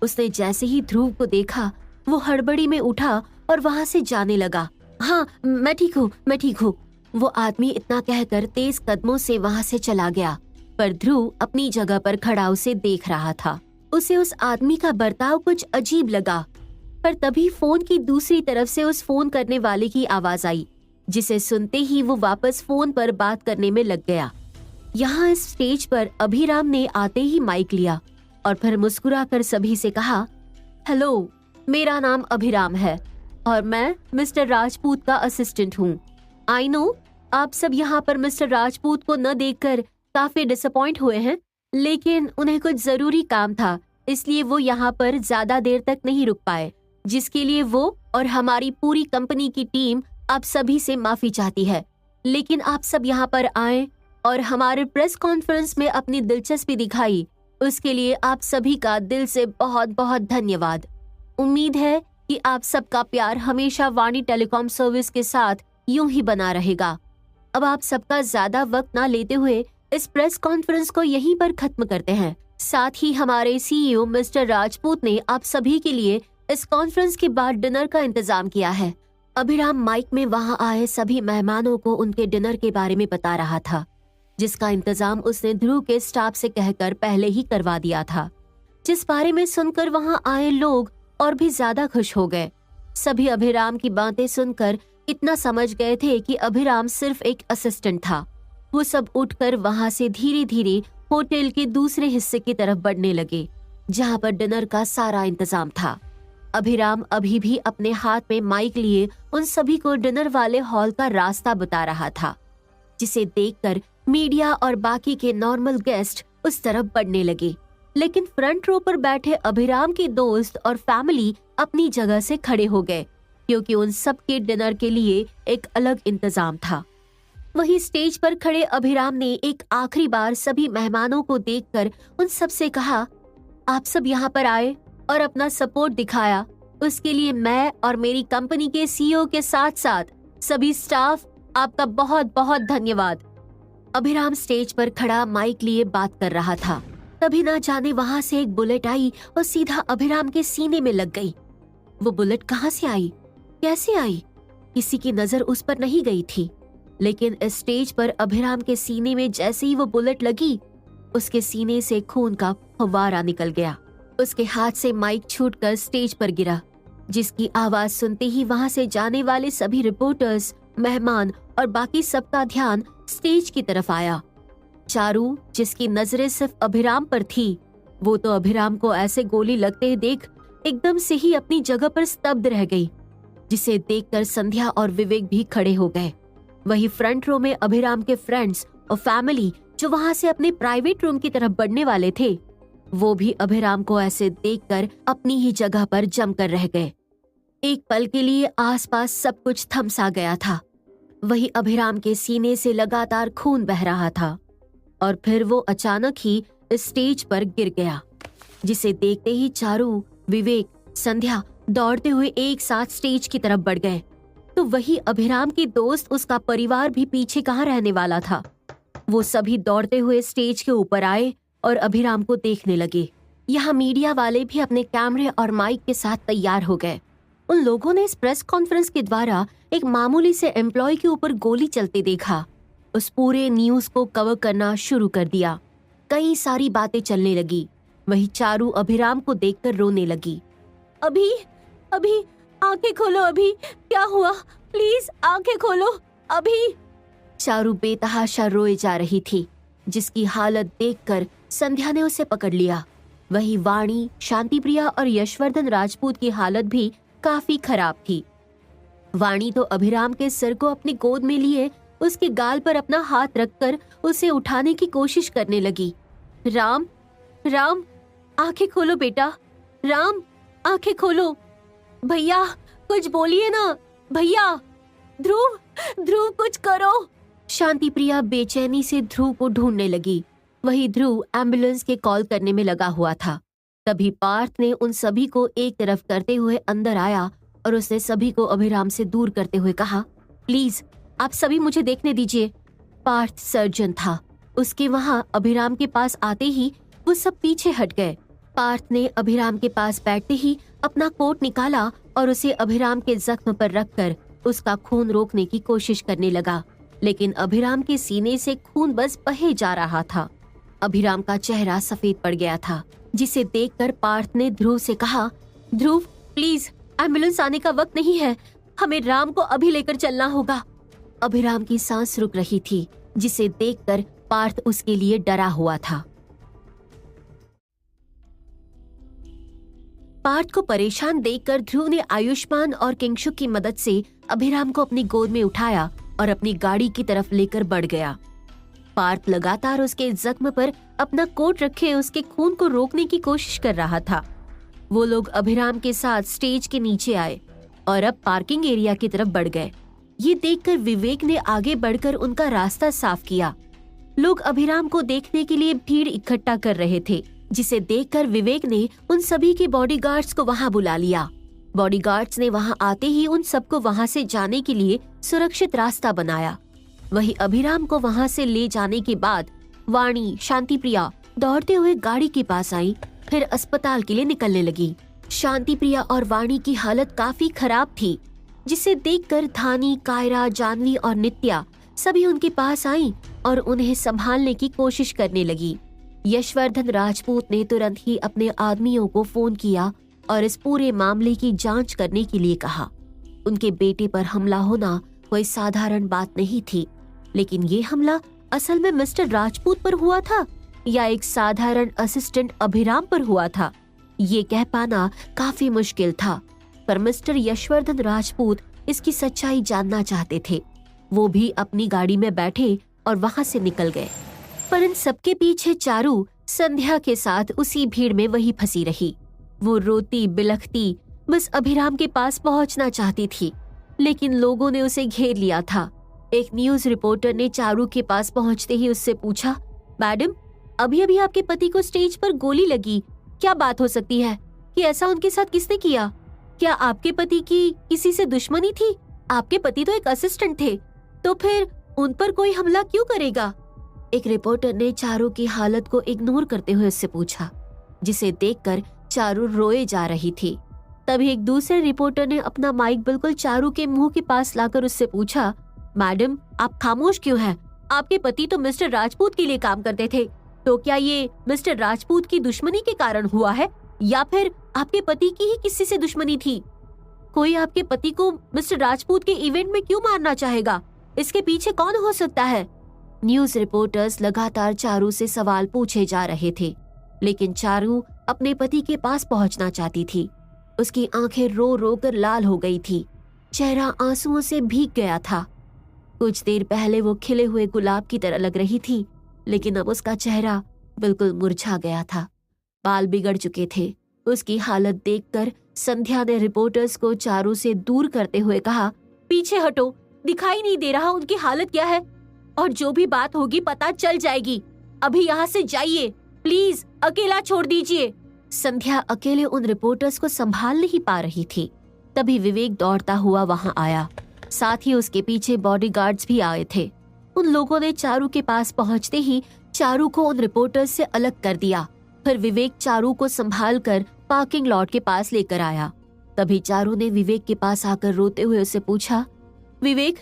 उसने जैसे ही ध्रुव को देखा, वो हड़बड़ी में उठा और वहाँ से जाने लगा। हाँ, मैं ठीक हूँ, मैं ठीक हूँ। वो आदमी इतना कहकर तेज कदमों से वहाँ से चला गया, पर ध्रुव अपनी जगह पर खड़ा उसे देख रहा था। उसे उस आदमी का बर्ताव कुछ अजीब लगा, पर तभी फोन की दूसरी तरफ से उस फोन करने वाले की आवाज आई, जिसे सुनते ही वो वापस फोन पर बात करने में लग गया। यहाँ इस स्टेज पर अभिराम ने आते ही माइक लिया और फिर मुस्कुराकर सभी से कहा, हेलो, मेरा नाम अभिराम है और मैं मिस्टर राजपूत का असिस्टेंट हूँ। आई नो आप सब यहाँ पर मिस्टर राजपूत को न देखकर काफी डिसअपॉइंट हुए हैं, लेकिन उन्हें कुछ जरूरी काम था, इसलिए वो यहाँ पर ज्यादा देर तक नहीं रुक पाए, जिसके लिए वो और हमारी पूरी कंपनी की टीम आप सभी से माफी चाहती है। लेकिन आप सब यहाँ पर आए और हमारे प्रेस कॉन्फ्रेंस में अपनी दिलचस्पी दिखाई, उसके लिए आप सभी का दिल से बहुत बहुत धन्यवाद। उम्मीद है कि आप सबका प्यार हमेशा वाणी टेलीकॉम सर्विस के साथ यूं ही बना रहेगा। अब आप सबका ज्यादा वक्त ना लेते हुए इस प्रेस कॉन्फ्रेंस को यहीं पर खत्म करते हैं। साथ ही हमारे सीईओ मिस्टर राजपूत ने आप सभी के लिए इस कॉन्फ्रेंस के बाद डिनर का इंतजाम किया है। अभिराम माइक में वहां आए सभी मेहमानों को उनके डिनर के बारे में बता रहा था, जिसका इंतजाम उसने ध्रुव के स्टाफ से कहकर पहले ही करवा दिया था, जिस बारे में सुनकर वहां आए लोग और भी ज्यादा खुश हो गए। सभी अभिराम की बातें सुनकर इतना समझ गए थे कि अभिराम सिर्फ एक असिस्टेंट था। वो सब उठकर वहां से धीरे धीरे होटल के दूसरे हिस्से की तरफ बढ़ने लगे, जहां पर डिनर का सारा इंतजाम था। अभिराम अभी भी अपने हाथ में माइक लिए उन सभी को डिनर वाले हॉल का रास्ता बता रहा था, जिसे देखकर मीडिया और बाकी के नॉर्मल गेस्ट उस तरफ बढ़ने लगे। लेकिन फ्रंट रो पर बैठे अभिराम के दोस्त और फैमिली अपनी जगह से खड़े हो गए, क्योंकि उन सब के डिनर के लिए एक अलग इंतजाम था। वहीं स्टेज पर खड़े अभिराम ने एक आखिरी बार सभी मेहमानों को देखकर उन सब से कहा, आप सब यहाँ पर आए और अपना सपोर्ट दिखाया, उसके लिए मैं और मेरी कंपनी के सीईओ के साथ साथ सभी स्टाफ आपका बहुत बहुत धन्यवाद। अभिराम स्टेज पर खड़ा माइक लिए बात कर रहा था। तभी ना जाने वहां से एक बुलेट आई और सीधा अभिराम के सीने में लग गई। वो बुलेट कहाँ से आई, कैसे आई, किसी की नजर उस पर नहीं गई थी, लेकिन स्टेज पर अभिराम के सीने में जैसे ही वो बुलेट लगी, उसके सीने से खून का फव्वारा निकल गया। उसके हाथ से माइक छूटकर स्टेज पर गिरा, जिसकी आवाज सुनते ही वहां से जाने वाले सभी रिपोर्टर्स, मेहमान और बाकी सबका ध्यान स्टेज की तरफ आया। चारू, जिसकी नजरें सिर्फ अभिराम पर थी, वो तो अभिराम को ऐसे गोली लगते देख एकदम से ही अपनी जगह पर स्तब्ध रह गई, जिसे देखकर संध्या और विवेक भी खड़े हो गए। वही फ्रंट रो में अभिराम के फ्रेंड्स और फैमिली जो वहां से अपने प्राइवेट रूम की तरफ बढ़ने वाले थे, वो भी अभिराम को ऐसे देखकर अपनी ही जगह पर जमकर रह गए। एक पल के लिए आसपास सब कुछ थमसा गया था। वही अभिराम के सीने से लगातार खून बह रहा था और फिर वो अचानक ही स्टेज पर गिर गया, जिसे देखते ही चारू, विवेक, संध्या दौड़ते हुए एक साथ स्टेज की तरफ बढ़ गए। तो वही अभिराम की दोस्त, उसका परिवार भी पीछे कहाँ रहने वाला था। वो सभी दौड़ते हुए स्टेज के ऊपर आए और अभिराम को देखने लगे। यहाँ मीडिया वाले भी अपने कैमरे और माइक के साथ तैयार हो गए। उन लोगों ने इस प्रेस कॉन्फ्रेंस के द्वारा एक मामूली से एम्प्लॉय के ऊपर गोली चलते देखा। उस पूरे न्यूज को कवर करना शुरू कर दिया। कई सारी बातें चलने लगी। वही चारू अभिराम को देखकर रोने लगी। अभी अभी आंखें खोलो, अभी क्या हुआ, प्लीज आंखें खोलो अभी। चारू बेतहाशा रोए जा रही थी, जिसकी हालत देखकर संध्या ने उसे पकड़ लिया। वही वाणी, शांतिप्रिया और यशवर्धन राजपूत की हालत भी काफी खराब थी। वाणी तो अभिराम के सिर को अपनी गोद में लिए उसके गाल पर अपना हाथ रखकर उसे उठाने की कोशिश करने लगी। राम, राम, आंखें खोलो बेटा, राम, आंखें खोलो, भैया कुछ बोलिए ना, भैया, ध्रुव, ध्रुव कुछ करो। शांतिप्रिया बेचैनी से ध्रुव को ढूंढने लगी। वही ध्रुव एम्बुलेंस के कॉल करने में लगा हुआ था। तभी पार्थ ने उन सभी को एक तरफ करते हुए अंदर आया और उसने सभी को अभिराम से दूर करते हुए कहा, प्लीज आप सभी मुझे देखने दीजिए। पार्थ सर्जन था। उसके वहां अभिराम के पास आते ही वो सब पीछे हट गए। पार्थ ने अभिराम के पास बैठते ही अपना कोट निकाला और उसे अभिराम के जख्म पर रखकर उसका खून रोकने की कोशिश करने लगा, लेकिन अभिराम के सीने से खून बस बहे जा रहा था। अभिराम का चेहरा सफेद पड़ गया था, जिसे देखकर पार्थ ने ध्रुव से कहा, ध्रुव प्लीज, एम्बुलेंस आने का वक्त नहीं है, हमें राम को अभी लेकर चलना होगा। अभिराम की सांस रुक रही थी, जिसे देखकर पार्थ उसके लिए डरा हुआ था। पार्थ को परेशान देखकर ध्रुव ने आयुष्मान और किंगशुक की मदद से अभिराम को अपनी गोद में उठाया और अपनी गाड़ी की तरफ लेकर बढ़ गया। पार्थ लगातार उसके जख्म पर अपना कोट रखे उसके खून को रोकने की कोशिश कर रहा था। वो लोग अभिराम के साथ स्टेज के नीचे आए और अब पार्किंग एरिया की तरफ बढ़ गए। ये देखकर विवेक ने आगे बढ़कर उनका रास्ता साफ किया। लोग अभिराम को देखने के लिए भीड़ इकट्ठा कर रहे थे, जिसे देखकर विवेक ने उन सभी के बॉडीगार्ड्स को वहां बुला लिया। बॉडीगार्ड्स ने वहां आते ही उन सबको वहां से जाने के लिए सुरक्षित रास्ता बनाया। वही अभिराम को वहां से ले जाने के बाद वाणी, शांतिप्रिया दौड़ते हुए गाड़ी के पास आई, फिर अस्पताल के लिए निकलने लगी। शांतिप्रिया और वाणी की हालत काफी खराब थी, जिसे देखकर धानी, कायरा, जानवी और नित्या सभी उनके पास आई और उन्हें संभालने की कोशिश करने लगी। यशवर्धन राजपूत ने तुरंत ही अपने आदमियों को फोन किया और इस पूरे मामले की जांच करने के लिए कहा। उनके बेटे पर हमला होना कोई साधारण बात नहीं थी, लेकिन ये हमला असल में मिस्टर राजपूत पर हुआ था या एक साधारण असिस्टेंट अभिराम पर हुआ था, ये कह पाना काफी मुश्किल था। पर मिस्टर यशवर्धन राजपूत इसकी सच्चाई जानना चाहते थे। वो भी अपनी गाड़ी में बैठे और वहां से निकल गए। पर इन सबके पीछे चारू संध्या के साथ उसी भीड़ में वही फंसी रही। वो रोती बिलखती बस अभिराम के पास पहुंचना चाहती थी, लेकिन लोगों ने उसे घेर लिया था। एक न्यूज रिपोर्टर ने चारू के पास पहुंचते ही उससे पूछा, मैडम, अभी अभी आपके पति को स्टेज पर गोली लगी, क्या बात हो सकती है कि ऐसा उनके साथ किसने किया? क्या आपके पति की किसी से दुश्मनी थी? आपके पति तो एक असिस्टेंट थे, तो फिर उन पर कोई हमला क्यों करेगा? एक रिपोर्टर ने चारू की हालत को इग्नोर करते हुए उससे पूछा, जिसे देखकर चारू रोए जा रही थी। तभी एक दूसरे रिपोर्टर ने अपना माइक बिल्कुल चारू के मुंह के पास लाकर उससे पूछा, मैडम आप खामोश क्यों हैं? आपके पति तो मिस्टर राजपूत के लिए काम करते थे, तो क्या ये मिस्टर राजपूत की दुश्मनी के कारण हुआ है या फिर आपके पति की ही किसी से दुश्मनी थी? कोई आपके पति को मिस्टर राजपूत के इवेंट में क्यों मारना चाहेगा? इसके पीछे कौन हो सकता है? न्यूज रिपोर्टर्स लगातार चारू से सवाल पूछे जा रहे थे, लेकिन चारू अपने पति के पास पहुंचना चाहती थी। उसकी आंखें रो रो कर लाल हो गई थी, चेहरा आंसुओं से भीग गया था। कुछ देर पहले वो खिले हुए गुलाब की तरह लग रही थी, लेकिन अब उसका चेहरा बिल्कुल मुरझा गया था, बाल बिगड़ चुके थे। उसकी हालत देखकर संध्या ने रिपोर्टर्स को चारू से दूर करते हुए कहा, पीछे हटो, दिखाई नहीं दे रहा उनकी हालत क्या है, और जो भी बात होगी पता चल जाएगी। अभी यहाँ से जाइए, प्लीज अकेला छोड़ दीजिए। संध्या अकेले उन रिपोर्टर्स को संभाल नहीं पा रही थी। तभी विवेक दौड़ता हुआ वहां आया, साथ ही उसके पीछे बॉडीगार्ड्स भी आए थे। उन लोगों ने चारू के पास पहुंचते ही चारू को उन रिपोर्टर्स से अलग कर दिया। फिर विवेक चारू को संभाल कर पार्किंग लॉट के पास लेकर आया। तभी चारू ने विवेक के पास आकर रोते हुए उससे पूछा, विवेक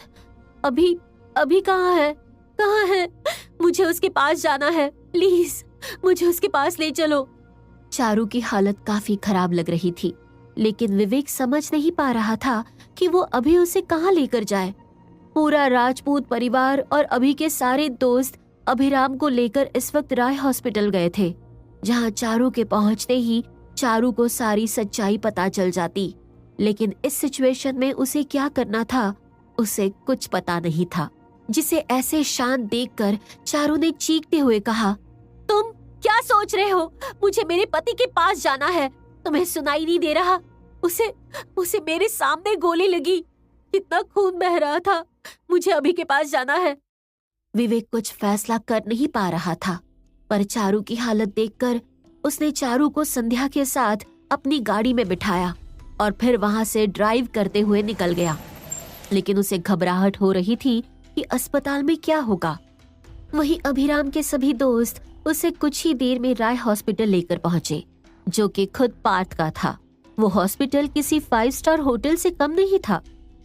अभी अभी कहाँ है? कहाँ है? मुझे उसके पास जाना है, प्लीज मुझे उसके पास ले चलो। चारू की हालत काफी खराब लग रही थी, लेकिन विवेक समझ नहीं पा रहा था कि वो अभी उसे कहाँ लेकर जाए। पूरा राजपूत परिवार और अभी के सारे दोस्त अभिराम को लेकर इस वक्त राय हॉस्पिटल गए थे, जहाँ चारू के पहुंचते ही चारू को सारी सच्चाई पता चल जाती। लेकिन इस सिचुएशन में उसे क्या करना था, उसे कुछ पता नहीं था। जिसे ऐसे शांत देखकर चारू ने चीखते हुए कहा, तुम क्या सोच रहे हो? मुझे मेरे पति के पास जाना है, तुम्हें सुनाई नहीं दे रहा? उसे मेरे सामने गोली लगी, कितना खून बह रहा था, मुझे अभी के पास जाना है। विवेक कुछ फैसला कर नहीं पा रहा था, पर चारू की हालत देखकर उसने चारू को संध्या के साथ अपनी गाड़ी में बिठाया और फिर वहां से ड्राइव करते हुए निकल गया। लेकिन उसे घबराहट हो रही थी कि अस्पताल में क्या होगा। वहीं अभिराम के सभी दोस्त उसे कुछ ही देर में राय हॉस्पिटल लेकर पहुंचे, जो कि खुद पार्थ का था। वो हॉस्पिटल किसी 5 स्टार होटल से कम नहीं था,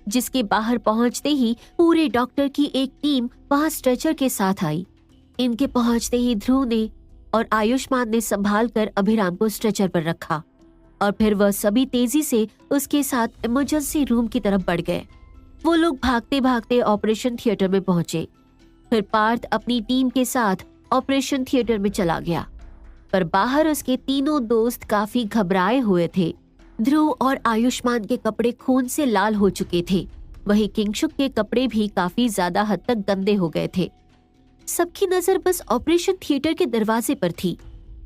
जिसके बाहर पहुंचते ही पूरे डॉक्टर की एक टीम वहां स्ट्रेचर के साथ आई। इनके पहुंचते ही ध्रुव ने और आयुष्मान ने संभाल कर अभिराम को स्ट्रेचर पर रखा और फिर वह सभी तेजी से उसके साथ इमरजेंसी रूम की तरफ बढ़ गए। वो लोग भागते भागते ऑपरेशन थिएटर में पहुंचे। फिर पार्थ अपनी टीम के साथ ऑपरेशन थिएटर में चला गया, पर बाहर उसके तीनों दोस्त काफी घबराए हुए थे। ध्रुव और आयुष्मान के कपड़े खून से लाल हो चुके थे, वहीं किंगशुक के कपड़े भी काफी ज्यादा हद तक गंदे हो गए थे। सबकी नजर बस ऑपरेशन थिएटर के दरवाजे पर थी।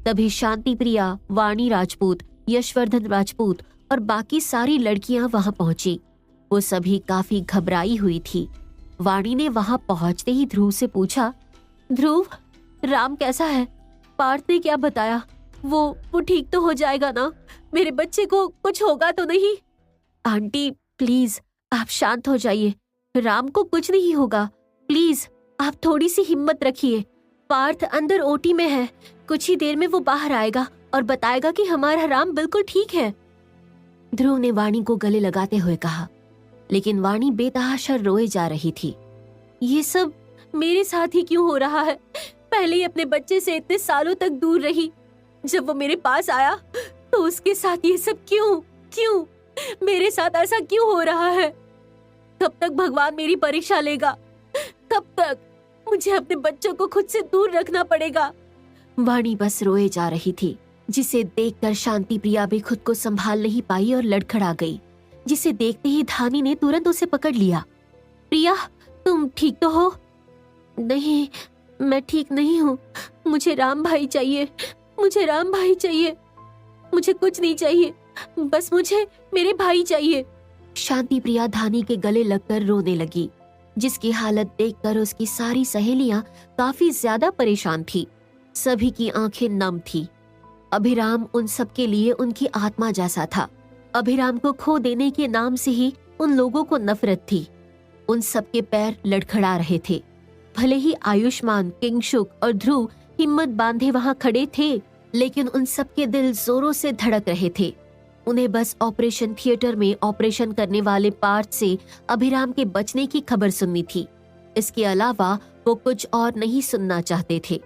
तभी शांति प्रिया, वाणी राजपूत, यशवर्धन राजपूत और बाकी सारी लड़कियां वहां पहुंची। वो सभी काफी घबराई हुई थी। वाणी ने वहां पहुंचते ही ध्रुव से पूछा, ध्रुव राम कैसा है? पार्थ ने क्या बताया? वो ठीक तो हो जाएगा ना? मेरे बच्चे को कुछ होगा तो नहीं? आंटी प्लीज आप शांत हो जाइए, राम को कुछ नहीं होगा, प्लीज आप थोड़ी सी हिम्मत रखिए। पार्थ अंदर ओटी में है, कुछ ही देर में वो बाहर आएगा और बताएगा कि हमारा राम बिल्कुल ठीक है। ध्रुव ने वाणी को गले लगाते हुए कहा, लेकिन वाणी बेतहाशा रोए जा रही थी। ये सब मेरे साथ ही क्यों हो रहा है? पहले ही अपने बच्चे से इतने सालों तक दूर रही, जब वो मेरे पास आया तो उसके साथ ये सब क्यों मेरे साथ ऐसा क्यों हो रहा है? कब तक भगवान मेरी परीक्षा लेगा? कब तक? मुझे अपने बच्चों को खुद से दूर रखना पड़ेगा। वाणी बस रोए जा रही थी, जिसे देखकर शांति प्रिया भी खुद को संभाल नहीं पाई और लड़खड़ा गई, जिसे देखते ही धानी ने तुरंत उसे पकड़ लिया। प्रिया तुम ठीक तो हो? नहीं मैं ठीक नहीं हूँ, मुझे राम भाई चाहिए, मुझे राम भाई चाहिए, मुझे कुछ नहीं चाहिए, बस मुझे मेरे भाई चाहिए। शांति प्रिया धानी के गले लगकर रोने लगी, जिसकी हालत देखकर उसकी सारी सहेलियां काफी ज्यादा परेशान थी। सभी की आंखें नम थी। अभिराम उन सब के लिए उनकी आत्मा जैसा था। अभिराम को खो देने के नाम से ही उन लोगों को नफरत थी। उन सब के पैर लड़खड़ा रहे थे। भले ही आयुष्मान, किंगशुक और ध्रुव हिम्मत बांधे वहां खड़े थे, लेकिन उन सबके दिल जोरों से धड़क रहे थे। उन्हें बस ऑपरेशन थिएटर में ऑपरेशन करने वाले पार्थ से अभिराम के बचने की खबर सुननी थी। इसके अलावा वो कुछ और नहीं सुनना चाहते थे।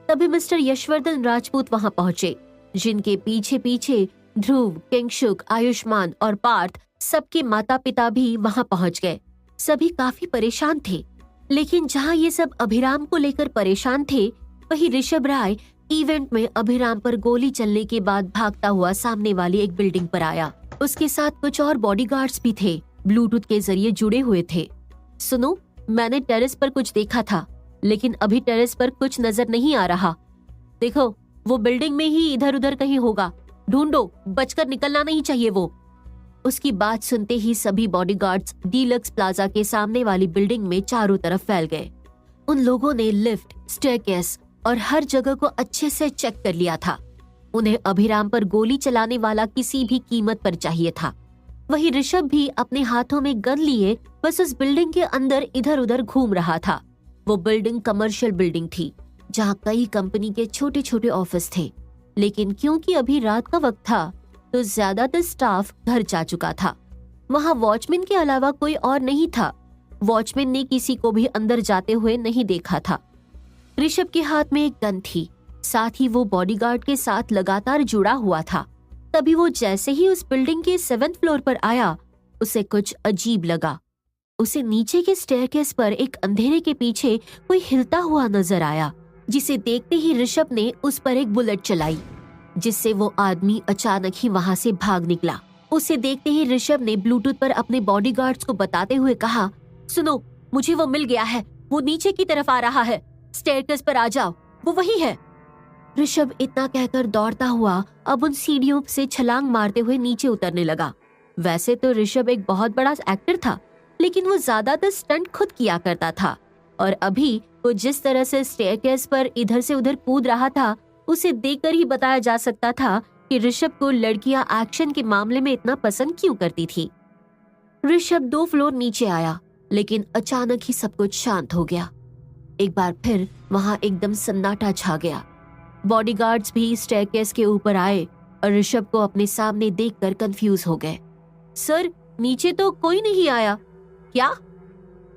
तभी मिस्टर यशवर्धन राजपूत वहां पहुंचे, जिनके पीछे पीछे ध्रुव, किंगशुक, आयुष्मान और पार्थ सबके माता पिता भी वहां पहुंच गए। सभी काफी परेशान थे, लेकिन जहां ये सब अभिराम को लेकर परेशान थे, वहीं ऋषभ राय इवेंट में अभिराम पर गोली चलने के बाद भागता हुआ सामने वाली एक बिल्डिंग पर आया। उसके साथ कुछ और बॉडीगार्ड्स भी थे, ब्लूटूथ के जरिए जुड़े हुए थे। सुनो, मैंने टेरेस पर कुछ देखा था, लेकिन अभी टेरेस पर कुछ नजर नहीं आ रहा। देखो, वो बिल्डिंग में ही इधर उधर कहीं होगा, ढूंढो, बचकर निकलना नहीं चाहिए वो। उसकी बात सुनते ही सभी बॉडीगार्ड्स डीलक्स प्लाजा के सामने वाली बिल्डिंग में चारों तरफ फैल गए। उन लोगों ने लिफ्ट, स्टेयरकेस और हर जगह को अच्छे से चेक कर लिया था। उन्हें अभिराम पर गोली चलाने वाला किसी भी कीमत पर चाहिए था। वहीं ऋषभ भी अपने हाथों में गन लिए बस उस बिल्डिंग के अंदर इधर उधर घूम रहा था। वो बिल्डिंग कमर्शियल बिल्डिंग थी, जहाँ कई कंपनी के छोटे छोटे ऑफिस थे, लेकिन क्योंकि अभी रात का वक्त था तो ज्यादातर स्टाफ घर जा चुका था। वहाँ वॉचमैन के अलावा कोई और नहीं था। वॉचमैन ने किसी को भी अंदर जाते हुए नहीं देखा था। ऋषभ के हाथ में एक गन थी, साथ ही वो बॉडीगार्ड के साथ लगातार जुड़ा हुआ था। तभी वो जैसे ही उस बिल्डिंग के 7th फ्लोर पर आया, उसे कुछ अजीब लगा। उसे नीचे के स्टेयरकेस पर एक अंधेरे के पीछे कोई हिलता हुआ नजर आया, जिसे देखते ही ऋषभ ने उस पर एक बुलेट चलाई, जिससे वो आदमी अचानक ही वहां से भाग निकला। उसे देखते ही ऋषभ ने ब्लूटूथ पर अपने बॉडीगार्ड्स को बताते हुए कहा, सुनो, मुझे वो मिल गया है, वो नीचे की तरफ आ रहा है, स्टेयरकेस पर आ जाओ, वो वही है। ऋषभ इतना कहकर दौड़ता हुआ अब उन सीढ़ियों से छलांग मारते हुए नीचे उतरने लगा। वैसे तो ऋषभ एक बहुत बड़ा एक्टर था, लेकिन वो ज्यादातर स्टंट खुद किया करता था, और अभी वो जिस तरह से स्टेयरकेस पर इधर से उधर कूद रहा था, उसे देखकर ही बताया जा सकता था कि ऋषभ को लड़कियां एक्शन के मामले में इतना पसंद क्यों करती थी। ऋषभ 2 फ्लोर नीचे आया, लेकिन अचानक ही सब कुछ शांत हो गया। एक बार फिर वहां एकदम सन्नाटा छा गया। बॉडीगार्ड्स भी स्टेयरकेस के ऊपर आए और ऋषभ को अपने सामने देखकर कंफ्यूज हो गए। सर, नीचे तो कोई नहीं आया। क्या?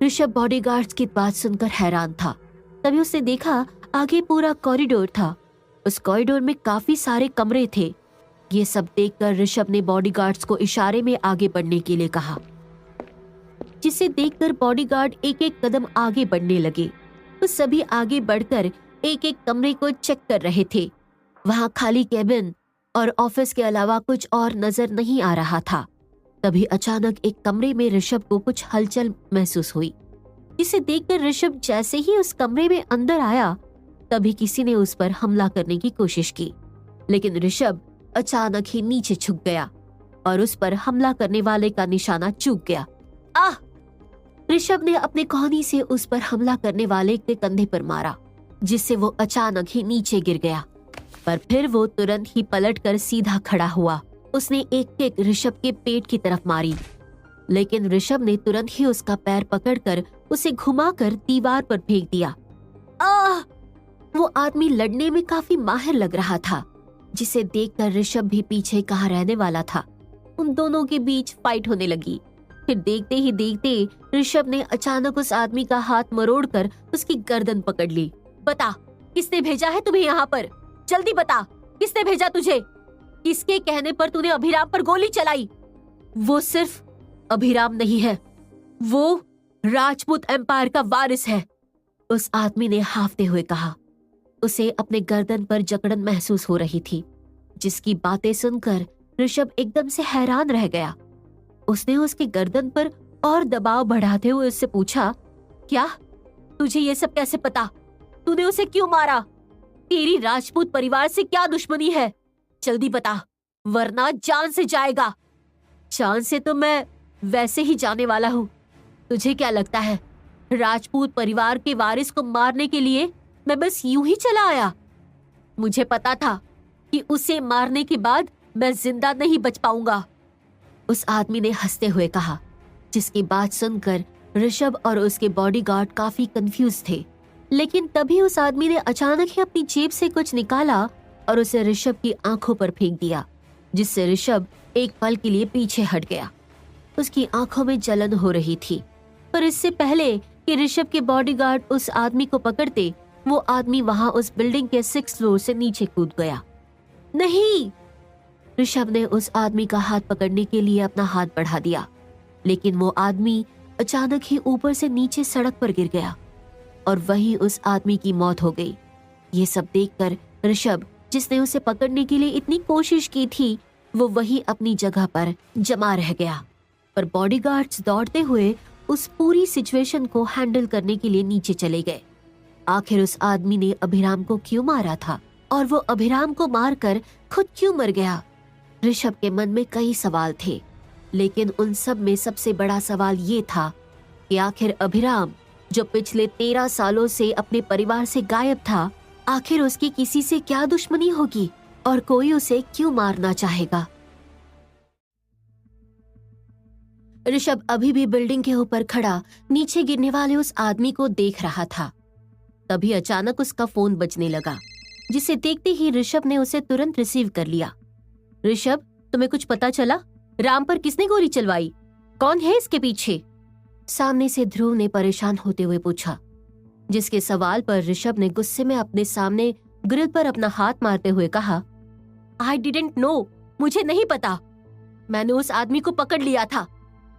ऋषभ बॉडीगार्ड्स की बात सुनकर हैरान था। तभी उसने देखा आगे पूरा कॉरिडोर था। उस कॉरिडोर में काफी सारे कमरे थे। ये सब देखकर ऋषभ ने बॉडीगार्ड्स को इशारे में आगे बढ़ने के लिए कहा, जिसे देखकर बॉडीगार्ड एक एक कदम आगे बढ़ने लगे। वो सभी आगे बढ़कर एक एक कमरे को चेक कर रहे थे। वहां खाली केबिन और ऑफिस के अलावा कुछ और नजर नहीं आ रहा था। तभी अचानक एक कमरे में ऋषभ को कुछ हलचल महसूस हुई, जिसे देखकर ऋषभ जैसे ही उस कमरे में अंदर आया, तभी किसी ने उस पर हमला करने की कोशिश की, लेकिन ऋषभ अचानक ही नीचे झुक गया और उस पर हमला करने वाले का निशाना चूक गया। आह! ऋषभ ने अपने कोहनी से उस पर हमला करने वाले के कंधे पर मारा, जिससे वो अचानक ही नीचे गिर गया। पर फिर वो तुरंत ही पलटकर सीधा खड़ा हुआ। उसने एक किक ऋषभ के पेट की तरफ मारी, लेकिन ऋषभ ने तुरंत ही उसका पैर पकड़कर उसे घुमाकर दीवार पर फेंक दिया। आह! वो आदमी लड़ने में काफी माहिर लग रहा था, जिसे देखकर ऋषभ भी पीछे कहाँ रहने वाला था। उन दोनों के बीच फाइट होने लगी। फिर देखते ही देखते ऋषभ ने अचानक उस आदमी का हाथ मरोड़कर उसकी गर्दन पकड़ ली। बता, किसने भेजा है तुम्हें यहाँ पर? जल्दी बता, किसने भेजा तुझे? किसके कहने पर तूने अभिराम पर गोली चलाई? वो सिर्फ अभिराम नहीं है, वो राजपूत एम्पायर का वारिस है, उस आदमी ने हाफते हुए कहा। उसे अपने गर्दन पर जकड़न महसूस हो रही थी, जिसकी बातें सुनकर ऋषभ एकदम से हैरान रह गया। उसने उसके गर्दन पर और दबाव बढ़ाते हुए उससे पूछा, क्या तुझे ये सब कैसे पता? तूने उसे क्यों मारा? तेरी राजपूत परिवार से क्या दुश्मनी है? जल्दी बता, वरना जान से जाएगा। जान से तो मैं वैसे ही जाने वाला हूँ। तुझे क्या लगता है राजपूत परिवार के वारिस को मारने के लिए मैं बस यूं ही चला आया? मुझे पता था कि उसे मारने के बाद मैं जिंदा नहीं बच पाऊंगा, उस आदमी ने हंसते हुए कहा, जिसकी बात सुनकर ऋषभ और उसके बॉडीगार्ड काफी कंफ्यूज थे, लेकिन तभी उस आदमी ने अचानक ही अपनी जेब से कुछ निकाला और उसे ऋषभ की आंखों पर फेंक दिया, जिससे ऋषभ एक पल के लिए पीछे हट गया। उसकी आंखों में जलन हो रही थी, पर इससे पहले कि ऋषभ के बॉडीगार्ड उस आदमी को पकड़ते, वो आदमी वहां उस बिल्डिंग के 6th फ्लोर से नीचे कूद गया। नहीं! ऋषभ ने उस आदमी का हाथ पकड़ने के लिए अपना हाथ बढ़ा दिया, लेकिन वो आदमी अचानक ही ऊपर से नीचे सड़क पर गिर गया और वहीं उस आदमी की मौत हो गई। ये सब देखकर ऋषभ, जिसने उसे पकड़ने के लिए इतनी कोशिश की थी, वो वहीं अपनी जगह पर जमा रह गया। पर बॉडीगार्ड्स दौड़ते हुए उस पूरी सिचुएशन को हैंडल करने के लिए नीचे चले गए। आखिर उस आदमी ने अभिराम को क्यों मारा था और वो अभिराम को मारकर खुद क्यों मर गया? ऋषभ के मन में कई सवाल थे, लेकिन उन सब में सबसे बड़ा सवाल ये था कि आखिर अभिराम, जो पिछले 13 सालों से अपने परिवार से गायब था, आखिर उसकी किसी से क्या दुश्मनी होगी और कोई उसे क्यों मारना चाहेगा? ऋषभ अभी भी बिल्डिंग के ऊपर खड़ा नीचे गिरने वाले उस आदमी को देख रहा था। तभी अचानक उसका फोन बजने लगा, जिसे देखते ही ऋषभ ने उसे तुरंत रिसीव कर लिया। ऋषभ, तुम्हें कुछ पता चला? राम पर किसने गोली चलवाई? कौन है इसके पीछे? सामने से ध्रुव ने परेशान होते हुए पूछा, जिसके सवाल पर ऋषभ ने गुस्से में अपने सामने ग्रिल पर अपना हाथ मारते हुए कहा, आई डिडंट नो, मुझे नहीं पता। मैंने उस आदमी को पकड़ लिया था,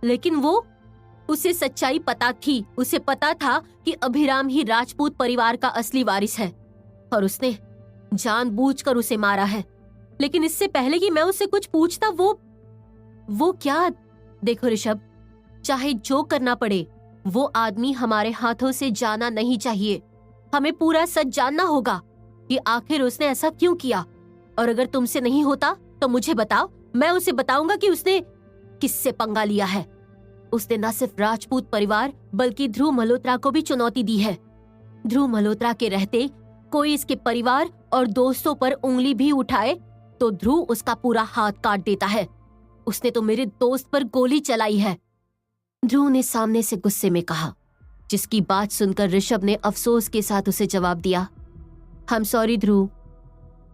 लेकिन उसे सच्चाई पता थी। उसे पता था कि अभिराम ही राजपूत परिवार का असली वारिस है और उसने जानबूझकर उसे मारा है। लेकिन इससे पहले कि मैं उससे कुछ पूछता, वो क्या? देखो ऋषभ, चाहे जो करना पड़े, वो आदमी हमारे हाथों से जाना नहीं चाहिए। हमें पूरा सच जानना होगा कि आखिर उसने ऐसा क्यों किया। और अगर तुमसे नहीं होता तो मुझे बताओ, मैं उसे बताऊंगा कि उसने किससे पंगा लिया है। उसने न सिर्फ राजपूत परिवार बल्कि ध्रुव मल्होत्रा को भी चुनौती दी है। ध्रुव मल्होत्रा के रहते कोई इसके परिवार और दोस्तों पर उंगली भी उठाए तो ध्रुव उसका पूरा हाथ काट देता है। उसने तो मेरे दोस्त पर गोली चलाई है, ध्रुव ने सामने से गुस्से में कहा, जिसकी बात सुनकर ऋषभ ने अफसोस के साथ उसे जवाब दिया, आई एम सॉरी ध्रुव,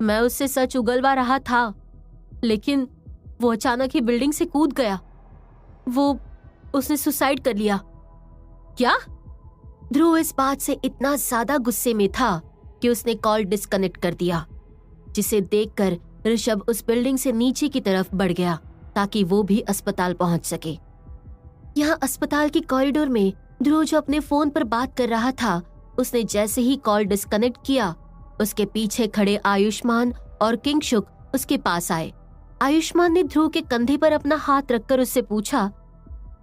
मैं उससे सच उगलवा रहा था, लेकिन वो अचानक ही बिल्डिंग से कूद गया। उसने सुसाइड कर लिया। क्या? ध्रुव इस बात से इतना ज्यादा गुस्से में था कि उसने कॉल डिस्कनेक्ट कर दिया, जिसे देखकर ऋषभ उस बिल्डिंग से नीचे की तरफ बढ़ गया ताकि वो भी अस्पताल पहुंच सके। यहाँ अस्पताल के कॉरिडोर में ध्रुव जो अपने फोन पर बात कर रहा था, उसने जैसे ही कॉल डिस्कनेक्ट किया, उसके पीछे खड़े आयुष्मान और किंगशुक उसके पास आए। आयुष्मान ने ध्रुव के कंधे पर अपना हाथ रखकर उससे पूछा,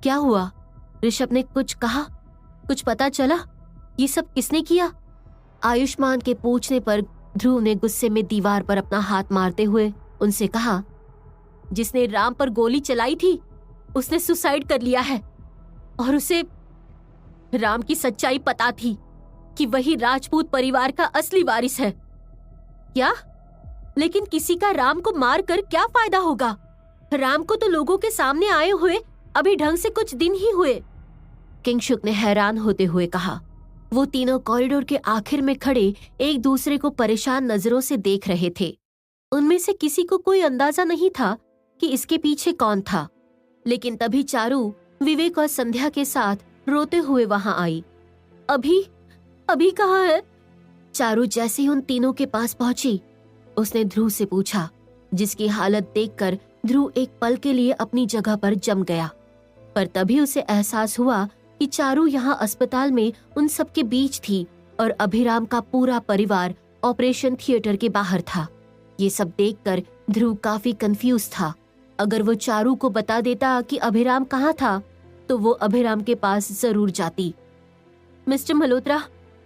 क्या हुआ? ऋषभ ने कुछ कहा? कुछ पता चला? ये सब किसने किया? आयुष्मान के पूछने पर ध्रुव ने गुस्से में दीवार पर अपना हाथ मारते हुए उनसे कहा, जिसने राम पर गोली चलाई थी उसने सुसाइड कर लिया है और उसे राम की सच्चाई पता थी कि वही राजपूत परिवार का असली वारिस है। क्या? लेकिन किसी का राम को मारकर क्या फायदा होगा? राम को तो लोगों के सामने आए हुए अभी ढंग से कुछ दिन ही हुए, किंगशुक ने हैरान होते हुए कहा। वो तीनों कॉरिडोर के आखिर में खड़े एक दूसरे को परेशान नजरों से देख रहे थे। उनमें से किसी को कोई अंदाजा नहीं था कि इसके पीछे कौन था, लेकिन तभी चारू विवेक और संध्या के साथ रोते हुए वहां आई। अभी कहाँ है? चारू जैसे ही उन तीनों के पास पहुंची, उसने ध्रुव से पूछा, जिसकी हालत देखकर ध्रुव एक पल के लिए अपनी जगह पर जम गया। पर तभी उसे एहसास हुआ कि चारू यहाँ अस्पताल में उन सबके बीच थी और अभिराम का पूरा परिवार ऑपरेशन थिएटर के बाहर था। ये सब देखकर ध्रुव काफी कंफ्यूज था। अगर वो चारू को बता देता कि अभिराम कहाँ था, तो वो अभिराम के पास जरूर जाती। मिस्टर मल्होत्रा,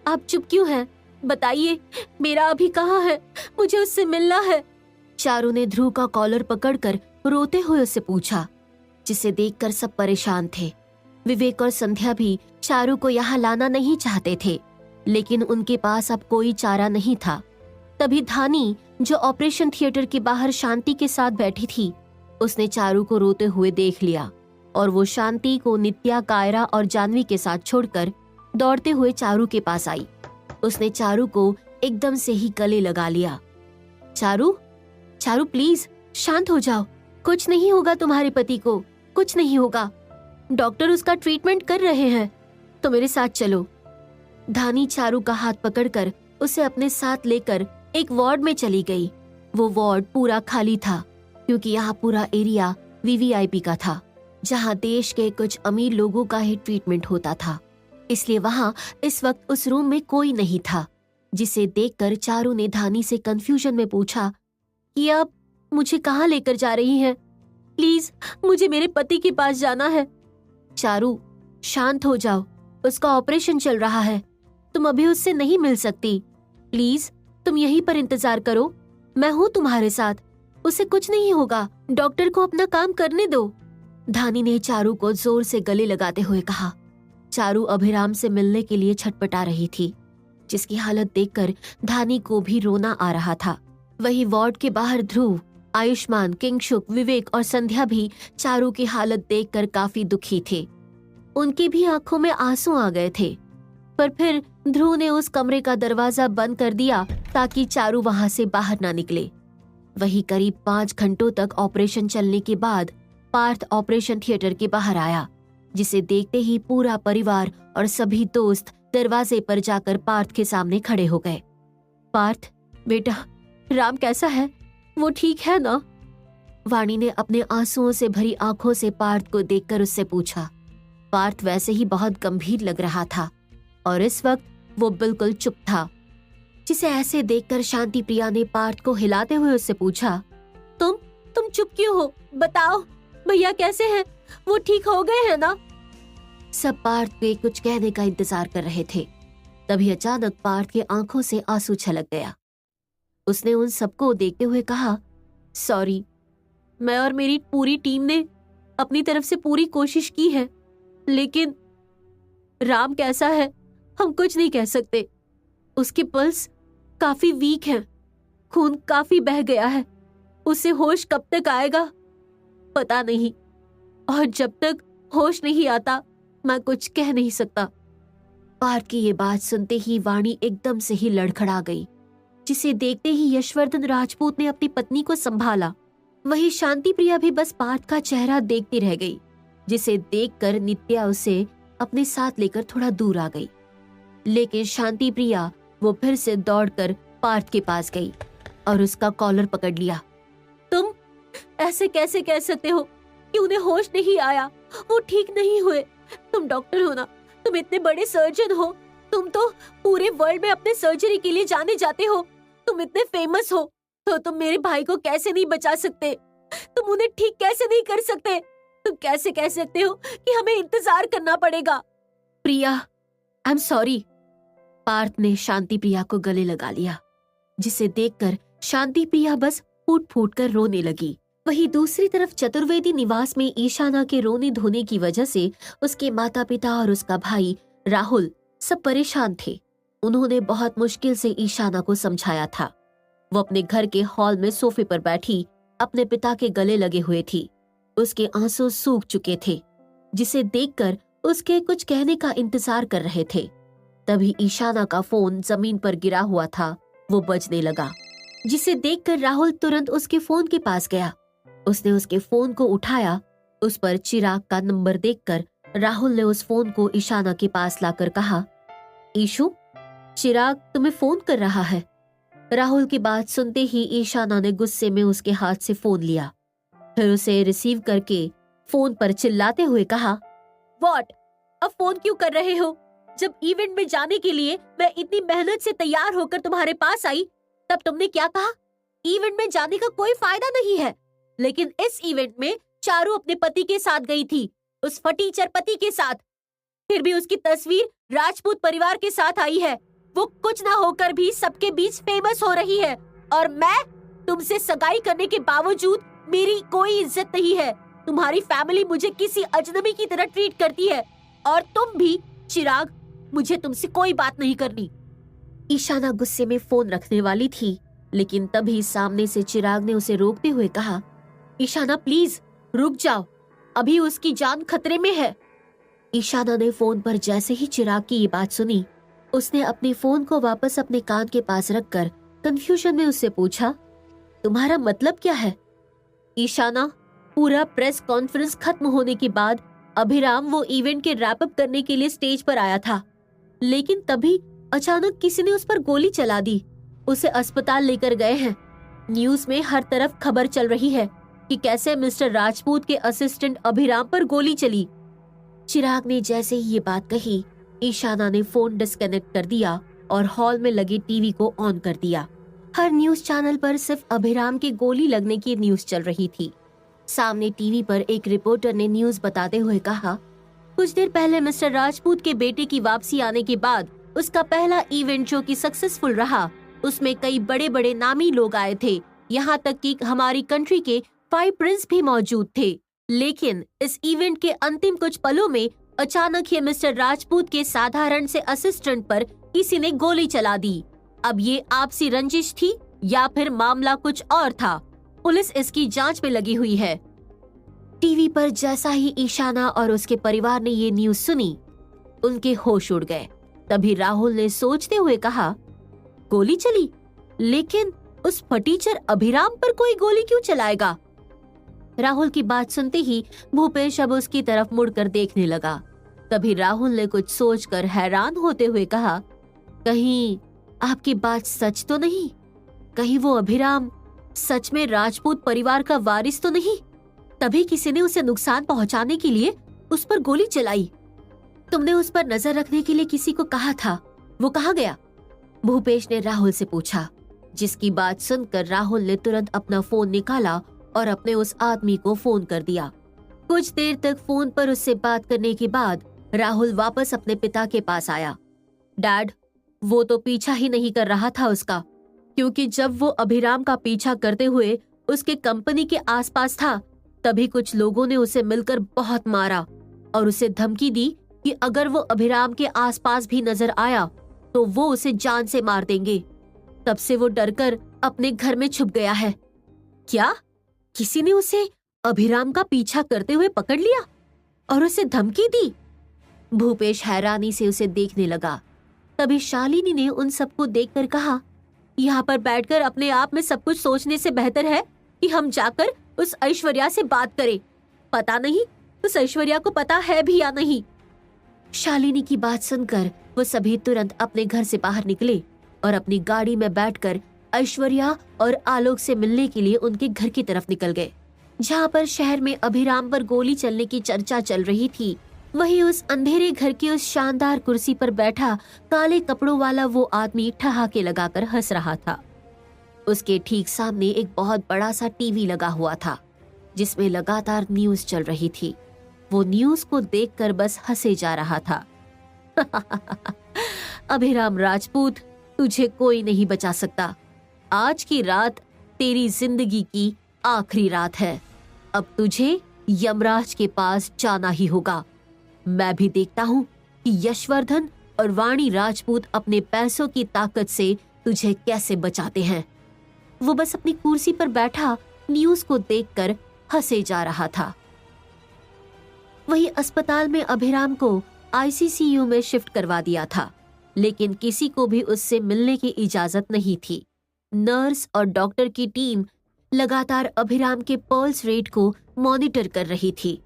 आप चुप क्यों हैं? बताइए, मेरा अभी कहाँ है? मुझे उससे मिलना है। चारू ने ध्रुव का कॉलर पकड़कर रोते हुए उससे पूछा, जिसे देखकर सब परेशान थे। विवेक और संध्या भी चारू को यहाँ लाना नहीं चाहते थे, लेकिन उनके पास अब कोई चारा नहीं था। तभी धानी, जो ऑपरेशन थिएटर के बाहर शांति के साथ बैठी थी, उसने चारू को रोते हुए देख लिया और वो शांति को नित्या, कायरा और जानवी के साथ छोड़कर दौड़ते हुए चारू के पास आई। उसने चारू को एकदम से ही गले लगा लिया। चारू, चारू प्लीज शांत हो जाओ, कुछ नहीं होगा तुम्हारे पति को, कुछ नहीं होगा। डॉक्टर उसका ट्रीटमेंट कर रहे हैं, तो मेरे साथ चलो। धानी चारू का हाथ पकड़कर उसे अपने साथ लेकर एक वार्ड में चली गई। वो वार्ड पूरा खाली था क्योंकि यहाँ पूरा एरिया वीवीआईपी का था, जहाँ देश के कुछ अमीर लोगों का ही ट्रीटमेंट होता था। इसलिए वहाँ इस वक्त उस रूम में कोई नहीं था, जिसे देखकर चारू ने धानी से कंफ्यूजन में पूछा कि आप मुझे कहाँ लेकर जा रही हैं? प्लीज मुझे मेरे पति के पास जाना है। चारू शांत हो जाओ, उसका ऑपरेशन चल रहा है, तुम अभी उससे नहीं मिल सकती। प्लीज तुम यहीं पर इंतजार करो, मैं हूँ तुम्हारे साथ, उसे कुछ नहीं होगा, डॉक्टर को अपना काम करने दो। धानी ने चारू को जोर से गले लगाते हुए कहा। चारू अभिराम से मिलने के लिए छटपटा रही थी, जिसकी हालत देखकर धानी को भी रोना आ रहा था। वही वार्ड के बाहर ध्रुव, आयुष्मान, किंगशुक, विवेक और संध्या भी चारू की हालत देखकर काफी दुखी थे। उनकी भी आंखों में आंसू आ गए थे, पर फिर ध्रुव ने उस कमरे का दरवाजा बंद कर दिया ताकि चारू वहां से बाहर ना निकले। वही करीब 5 घंटों तक ऑपरेशन चलने के बाद पार्थ ऑपरेशन थिएटर के बाहर आया, जिसे देखते ही पूरा परिवार और सभी दोस्त दरवाजे पर जाकर पार्थ के सामने खड़े हो गए। पार्थ बेटा, राम कैसा है, वो ठीक है ना? वाणी ने अपने आंसुओं से भरी आंखों से पार्थ को देखकर उससे पूछा। पार्थ वैसे ही बहुत गंभीर लग रहा था और इस वक्त वो बिल्कुल चुप था, जिसे ऐसे देखकर शांति प्रिया ने पार्थ को हिलाते हुए उससे पूछा, तुम चुप क्यों हो? बताओ भैया कैसे हैं? वो ठीक हो गए हैं ना? सब पार्थ के कुछ कहने का इंतजार कर रहे थे। तभी अचानक पार्थ की आंखों से आंसू छलक गया। उसने उन सबको देखते हुए कहा, सॉरी, मैं और मेरी पूरी टीम ने अपनी तरफ से पूरी कोशिश की है, लेकिन राम कैसा है हम कुछ नहीं कह सकते। उसके पल्स काफी वीक हैं, खून काफी बह गया है, उसे होश कब तक आएगा पता नहीं, और जब तक होश नहीं आता मैं कुछ कह नहीं सकता। पार्थ की ये बात सुनते ही वाणी एकदम से ही लड़खड़ा गई, जिसे देखते ही यशवर्धन राजपूत ने अपनी पत्नी को संभाला। वही शांति प्रिया भी बस पार्थ का चेहरा देखती रह गई, जिसे देखकर नित्या उसे अपने साथ लेकर थोड़ा दूर आ गई। लेकिन शांति प्रिया वो फिर से दौड़कर पार्थ के पास गई और उसका कॉलर पकड़ लिया। तुम ऐसे कैसे कह सकते हो कि उन्हें होश नहीं आया, वो ठीक नहीं हुए? तुम डॉक्टर हो ना, तुम इतने बड़े सर्जन हो, तुम तो पूरे वर्ल्ड में अपने सर्जरी के लिए जाने जाते हो, तुम इतने फेमस हो, तो तुम मेरे भाई को कैसे नहीं बचा सकते? तुम उन्हें ठीक कैसे नहीं कर सकते? तुम कैसे कह सकते हो कि हमें इंतजार करना पड़ेगा? प्रिया, आई एम सॉरी। पार्थ ने शांति प्रिया को गले लगा लिया, जिसे देखकर शांति प्रिया बस फूट फूट कर रोने लगी। वहीं दूसरी तरफ चतुर्वेदी निवास में ईशाना के रोने धोने की वजह से उसके माता पिता और उसका भाई राहुल सब परेशान थे। उन्होंने बहुत मुश्किल से ईशाना को समझाया था। वो अपने घर के हॉल में सोफे पर बैठी अपने पिता के गले लगे हुए थी। उसके आंसू सूख चुके थे, जिसे देखकर उसके कुछ कहने का इंतजार कर रहे थे। तभी ईशाना का फोन जमीन पर गिरा हुआ था, वो बजने लगा, जिसे देखकर राहुल तुरंत उसके फोन के पास गया। उसने उसके फोन को उठाया। उस पर चिराग का नंबर देखकर राहुल ने उस फोन को ईशाना के पास लाकर कहा, ईशु, चिराग तुम्हें फोन कर रहा है। राहुल की बात सुनते ही ईशाना ने गुस्से में उसके हाथ से फोन लिया, फिर उसे रिसीव करके फोन पर चिल्लाते हुए कहा, व्हाट? अब फोन क्यों कर रहे हो? जब इवेंट में जाने के लिए मैं इतनी मेहनत से तैयार होकर तुम्हारे पास आई, तब तुमने क्या कहा? इवेंट में जाने का कोई फायदा नहीं है। लेकिन इस इवेंट में चारू अपने पति के साथ गई थी, उस फटीचर पति के साथ। फिर भी उसकी तस्वीर राजपूत परिवार के साथ आई है। वो कुछ ना होकर भी सबके बीच फेमस हो रही है, और मैं तुमसे सगाई करने के बावजूद मेरी कोई इज्जत नहीं है। तुम्हारी फैमिली मुझे किसी अजनबी की तरह ट्रीट करती है, और तुम भी चिराग, मुझे तुमसे कोई बात नहीं करनी। ईशाना गुस्से में फोन रखने वाली थी, लेकिन तभी सामने से चिराग ने उसे रोकते हुए कहा, ईशाना प्लीज रुक जाओ, अभी उसकी जान खतरे में है। ईशाना ने फोन पर जैसे ही चिराग की ये बात सुनी, उसने अपने फोन को वापस अपने कान के पास रखकर कंफ्यूजन में उससे पूछा, तुम्हारा मतलब क्या है? ईशाना, पूरा प्रेस कॉन्फ्रेंस खत्म होने के बाद अभिराम वो इवेंट के रैप अप करने के लिए स्टेज पर आया था, लेकिन तभी अचानक किसी ने उस पर गोली चला दी। उसे अस्पताल लेकर गए हैं। न्यूज में हर तरफ खबर चल रही है कि कैसे मिस्टर राजपूत के असिस्टेंट अभिराम पर गोली चली। चिराग ने जैसे ही ये बात कही, ईशाना ने फोन डिस्कनेक्ट कर दिया और हॉल में लगे टीवी को ऑन कर दिया। हर न्यूज चैनल पर सिर्फ अभिराम के गोली लगने की न्यूज चल रही थी। सामने टीवी पर एक रिपोर्टर ने न्यूज बताते हुए कहा, कुछ देर पहले मिस्टर राजपूत के बेटे की वापसी आने के बाद उसका पहला इवेंट जो कि सक्सेसफुल रहा, उसमें कई बड़े बड़े नामी लोग आए थे। यहाँ तक कि हमारी कंट्री के 5 प्रिंस भी मौजूद थे। लेकिन इस इवेंट के अंतिम कुछ पलों में अचानक ही मिस्टर राजपूत के साधारण से असिस्टेंट पर किसी ने गोली चला दी। अब ये आपसी रंजिश थी या फिर मामला कुछ और था? पुलिस इसकी जांच में लगी हुई है। टीवी पर जैसा ही ईशाना और उसके परिवार ने ये न्यूज सुनी, उनके होश उड़ गए। तभी राहुल ने सोचते हुए कहा, गोली चली, लेकिन उस फटीचर अभिराम पर कोई गोली क्यों चलाएगा? राहुल की बात सुनते ही भूपेश अब उसकी तरफ मुड़कर देखने लगा। तभी राहुल ने कुछ सोचकर हैरान होते हुए कहा, कहीं आपकी बात सच तो नहीं? कहीं वो अभिराम सच में राजपूत परिवार का वारिस तो नहीं? तभी किसी ने उसे नुकसान पहुंचाने के लिए उस पर गोली चलाई। तुमने उस पर नजर रखने के लिए किसी को कहा था, वो कहाँ गया? भूपेश ने राहुल से पूछा, जिसकी बात सुनकर राहुल ने तुरंत अपना फोन निकाला और अपने उस आदमी को फोन कर दिया। कुछ देर तक फोन पर उससे बात करने के बाद राहुल वापस अपने पिता के पास आया। डैड, वो तो पीछा ही नहीं कर रहा था उसका, क्योंकि जब वो अभिराम का पीछा करते हुए उसके कंपनी के आसपास था, तभी कुछ लोगों ने उसे मिलकर बहुत मारा और उसे धमकी दी कि अगर वो अभिराम के आसपास भी नजर आया तो वो उसे जान से मार देंगे। तब से वो डरकर अपने घर में छुप गया है। क्या? किसी ने उसे अभिराम का पीछा करते हुए पकड़ लिया और उसे धमकी दी? भूपेश हैरानी से उसे देखने लगा। तभी शालिनी ने उन सबको देखकर कहा, यहाँ पर बैठकर अपने आप में सब कुछ सोचने से बेहतर है कि हम जाकर उस ऐश्वर्या से बात करें। पता नहीं उस ऐश्वर्या को पता है भी या नहीं। शालिनी की बात सुनकर वो सभी तुरंत अपने घर से बाहर निकले और अपनी गाड़ी में बैठकर ऐश्वर्या और आलोक से मिलने के लिए उनके घर की तरफ निकल गए। जहाँ पर शहर में अभिराम पर गोली चलने की चर्चा चल रही थी, वहीं उस अंधेरे घर की उस शानदार कुर्सी पर बैठा काले कपड़ों वाला वो आदमी ठहाके लगाकर हंस रहा था। उसके ठीक सामने एक बहुत बड़ा सा टीवी लगा हुआ था, जिसमें लगातार न्यूज चल रही थी। वो न्यूज को देखकर बस हंसे जा रहा था। अभिराम राजपूत, तुझे कोई नहीं बचा सकता। आज की रात तेरी जिंदगी की आखिरी रात है। अब तुझे यमराज के पास जाना ही होगा। मैं भी देखता हूँ कि यशवर्धन और वाणी राजपूत अपने पैसों की ताकत से तुझे कैसे बचाते हैं। वो बस अपनी कुर्सी पर बैठा न्यूज को देखकर हंसे जा रहा था। वहीं अस्पताल में अभिराम को आईसीसीयू में शिफ्ट करवा दिया था, लेकिन किसी को भी उससे मिलने की इजाजत नहीं थी। नर्स और डॉक्टर की टीम लगातार अभिराम के पल्स रेट को मॉनिटर कर रही थी।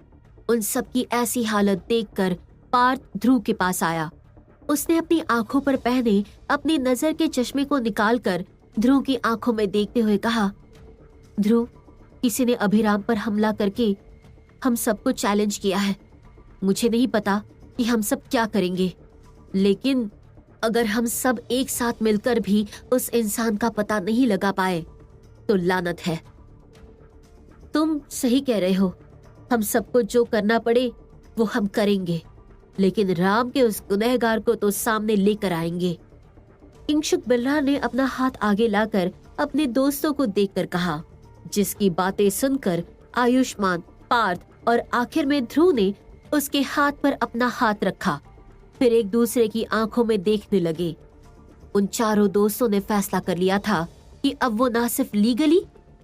उन सब की ऐसी हालत देखकर पार्थ ध्रुव के पास आया। उसने अपनी आंखों पर पहने अपनी नजर के चश्मे को निकालकर ध्रुव की आंखों में देखते हुए कहा, ध्रुव, किसी ने अभिराम पर हमला करके हम सबको चैलेंज किया है। मुझे नहीं पता कि हम सब क्या करेंगे, लेकिन अगर हम सब एक साथ मिलकर भी उस इंसान का पता नहीं लगा पाए तो लानत है। तुम सही कह रहे हो, हम सबको जो करना पड़े वो हम करेंगे, लेकिन राम के उस गुनहगार को तो सामने लेकर आएंगे। किंशुक बिल्ला ने अपना हाथ आगे लाकर अपने दोस्तों को देखकर कहा, जिसकी बातें सुनकर आयुष्मान, पार्थ और आखिर में ध्रुव ने उसके हाथ पर अपना हाथ रखा। फिर एक दूसरे की आंखों में देखने लगे। उन चारों दोस्तों ने फैसला कर लिया था कि अब वो ना सिर्फ लीगली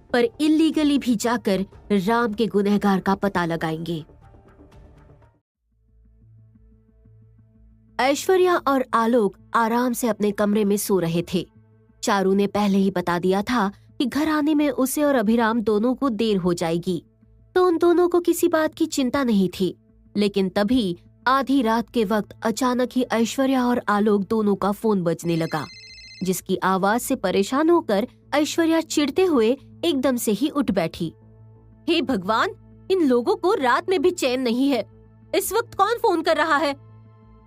पर इलीगली भी जाकर राम के गुनहगार का पता लगाएंगे। ऐश्वर्या और आलोक आराम से अपने कमरे में सो रहे थे। चारू ने पहले ही बता दिया था कि घर आने में उसे और अभिराम दोनों को देर हो जाएगी, तो उन दोनों को किसी बात की चिंता नहीं थी। लेकिन तभी आधी रात के वक्त अचानक ही ऐश्वर्या और आलोक दोनों का फोन बजने लगा, जिसकी आवाज से परेशान होकर ऐश्वर्या चिढ़ते हुए एकदम से ही उठ बैठी। हे भगवान, इन लोगों को रात में भी चैन नहीं है। इस वक्त कौन फोन कर रहा है?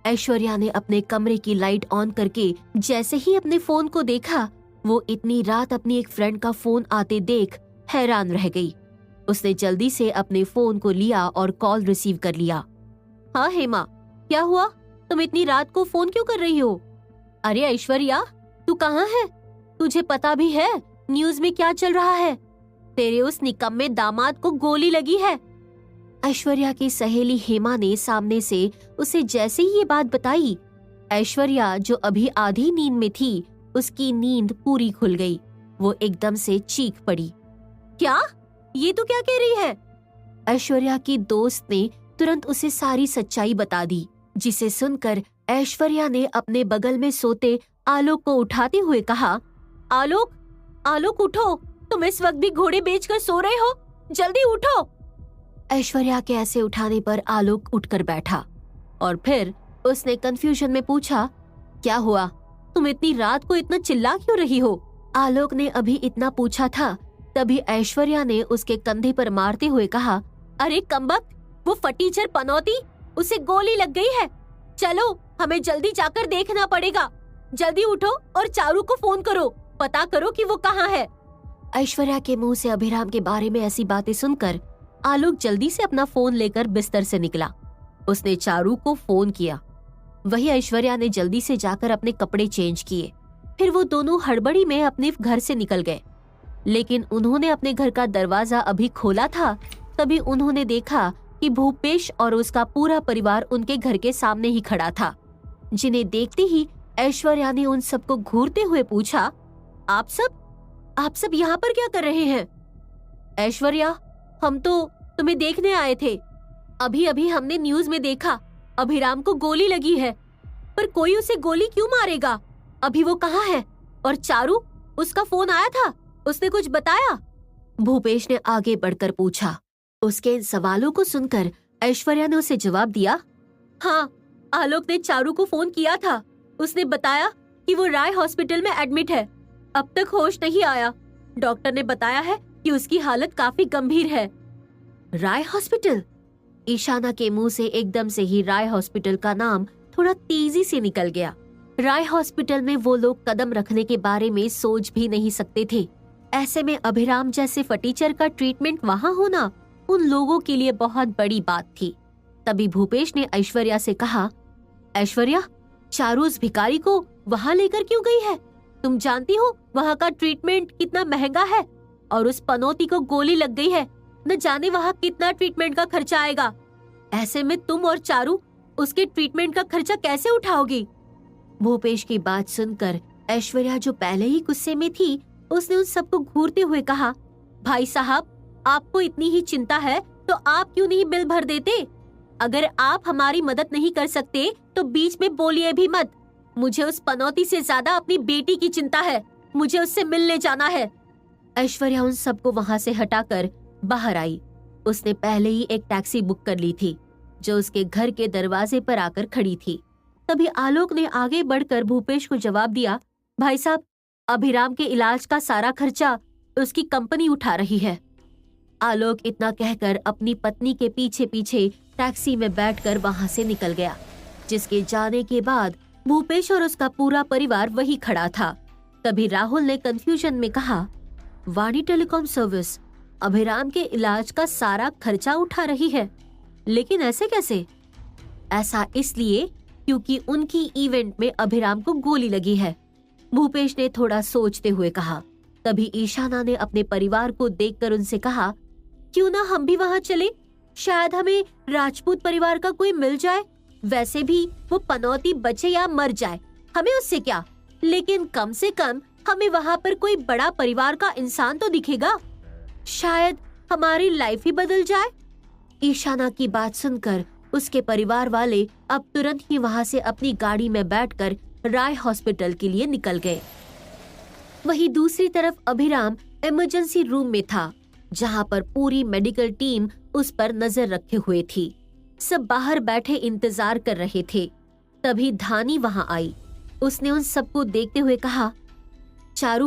ऐश्वर्या ने अपने कमरे की लाइट ऑन करके जैसे ही अपने फोन को देखा, वो इतनी रात अपनी एक फ्रेंड का फोन आते देख हैरान रह गई। उसने जल्दी से अपने फोन को लिया और कॉल रिसीव कर लिया। हाँ हेमा, क्या हुआ? तुम इतनी रात को फोन क्यों कर रही हो? अरे ऐश्वर्या, तू कहाँ है? तुझे पता भी है न्यूज में क्या चल रहा है? तेरे उस निकम्मे दामाद को गोली लगी है। ऐश्वर्या की सहेली हेमा ने सामने से उसे जैसे ही ये बात बताई, ऐश्वर्या जो अभी आधी नींद में थी, उसकी नींद पूरी खुल गई। वो एकदम से चीख पड़ी। क्या? ये तो क्या कह रही है? ऐश्वर्या की दोस्त ने तुरंत उसे सारी सच्चाई बता दी, जिसे सुनकर ऐश्वर्या ने अपने बगल में सोते आलोक को उठाते हुए कहा, आलोक, आलोक उठो, तुम इस वक्त भी घोड़े बेचकर सो रहे हो, जल्दी उठो। ऐश्वर्या के ऐसे उठाने पर आलोक उठकर बैठा और फिर उसने कंफ्यूजन में पूछा, क्या हुआ? तुम इतनी रात को इतना चिल्ला क्यों रही हो? आलोक ने अभी इतना पूछा था, तभी ऐश्वर्या ने उसके कंधे पर मारते हुए कहा, अरे कमबख्त, वो फटीचर पनौती, उसे गोली लग गई है। चलो, हमें जल्दी जाकर देखना पड़ेगा। जल्दी उठो और चारू को फोन करो, पता करो कि वो कहाँ है। ऐश्वर्या के मुंह से अभिराम के बारे में ऐसी बातें सुनकर आलोक जल्दी से अपना फोन लेकर बिस्तर से निकला। उसने चारू को फोन किया। वही ऐश्वर्या ने जल्दी से जाकर अपने कपड़े चेंज किए। फिर वो दोनों हड़बड़ी में अपने घर से निकल गए। लेकिन उन्होंने अपने घर का दरवाजा अभी खोला था, तभी उन्होंने देखा कि भूपेश और उसका पूरा परिवार उनके घर के सामने ही खड़ा था, जिन्हें देखते ही ऐश्वर्या ने उन सबको घूरते हुए पूछा, आप सब यहाँ पर क्या कर रहे हैं? ऐश्वर्या, हम तो तुम्हें देखने आए थे। अभी अभी हमने न्यूज में देखा अभिराम को गोली लगी है, पर कोई उसे गोली क्यों मारेगा? अभी वो कहाँ है? और चारू, उसका फोन आया था, उसने कुछ बताया? भूपेश ने आगे बढ़कर पूछा। उसके इन सवालों को सुनकर ऐश्वर्या ने उसे जवाब दिया, हाँ, आलोक ने चारू को फोन किया था। उसने बताया कि वो राय हॉस्पिटल में एडमिट है, अब तक होश नहीं आया। डॉक्टर ने बताया है कि उसकी हालत काफी गंभीर है। राय हॉस्पिटल? ईशाना के मुंह से एकदम से ही राय हॉस्पिटल का नाम थोड़ा तेजी से निकल गया। राय हॉस्पिटल में वो लोग कदम रखने के बारे में सोच भी नहीं सकते थे। ऐसे में अभिराम जैसे फटीचर का ट्रीटमेंट वहाँ होना उन लोगों के लिए बहुत बड़ी बात थी। तभी भूपेश ने ऐश्वर्या से कहा, ऐश्वर्या, चारू उस भिखारी को वहाँ लेकर क्यों गई है? तुम जानती हो वहाँ का ट्रीटमेंट कितना महंगा है, और उस पनौती को गोली लग गई है, न जाने वहाँ कितना ट्रीटमेंट का खर्चा आएगा। ऐसे में तुम और चारू उसके ट्रीटमेंट का खर्चा कैसे उठाओगी? भूपेश की बात सुनकर ऐश्वर्या, जो पहले ही गुस्से में थी, उसने उन सबको घूरते हुए कहा, भाई साहब, आपको इतनी ही चिंता है तो आप क्यों नहीं बिल भर देते? अगर आप हमारी मदद नहीं कर सकते तो बीच में बोलिए भी मत। मुझे उस पनौती से ज्यादा अपनी बेटी की चिंता है, मुझे उससे मिलने जाना है। ऐश्वर्या उन सबको वहाँ से हटाकर बाहर आई। उसने पहले ही एक टैक्सी बुक कर ली थी, जो उसके घर के दरवाजे पर आकर खड़ी थी। तभी आलोक ने आगे बढ़कर भूपेश को जवाब दिया, भाई साहब, अभिराम के इलाज का सारा खर्चा उसकी कंपनी उठा रही है। आलोक इतना कहकर अपनी पत्नी के पीछे पीछे टैक्सी में बैठकर वहां से निकल गया, जिसके जाने के बाद भूपेश और उसका पूरा परिवार वही खड़ा था। तभी राहुल ने कंफ्यूजन में कहा, वाणी टेलीकॉम सर्विस अभिराम के इलाज का सारा खर्चा उठा रही है, लेकिन ऐसे कैसे? ऐसा इसलिए क्योंकि उनकी इवेंट में अभिराम को गोली लगी है, भूपेश ने थोड़ा सोचते हुए कहा। तभी ईशाना ने अपने परिवार को देखकर उनसे कहा, क्यों ना हम भी वहाँ चले, शायद हमें राजपूत परिवार का कोई मिल जाए। वैसे भी वो पनौती बचे या मर जाए, हमें उससे क्या, लेकिन कम से कम हमें वहाँ पर कोई बड़ा परिवार का इंसान तो दिखेगा, शायद हमारी लाइफ ही बदल जाए। ईशाना की बात सुनकर उसके परिवार वाले अब तुरंत ही वहां से अपनी गाड़ी में बैठकर राय हॉस्पिटल के लिए निकल गए। वहीं दूसरी तरफ अभिराम इमरजेंसी रूम में था, जहां पर पूरी मेडिकल टीम उस पर नजर रखे हुए थी। सब बाहर बैठे इंतजार कर रहे थे। तभी धानी वहां आई। उसने उन सबको देखते हुए कहा, चारू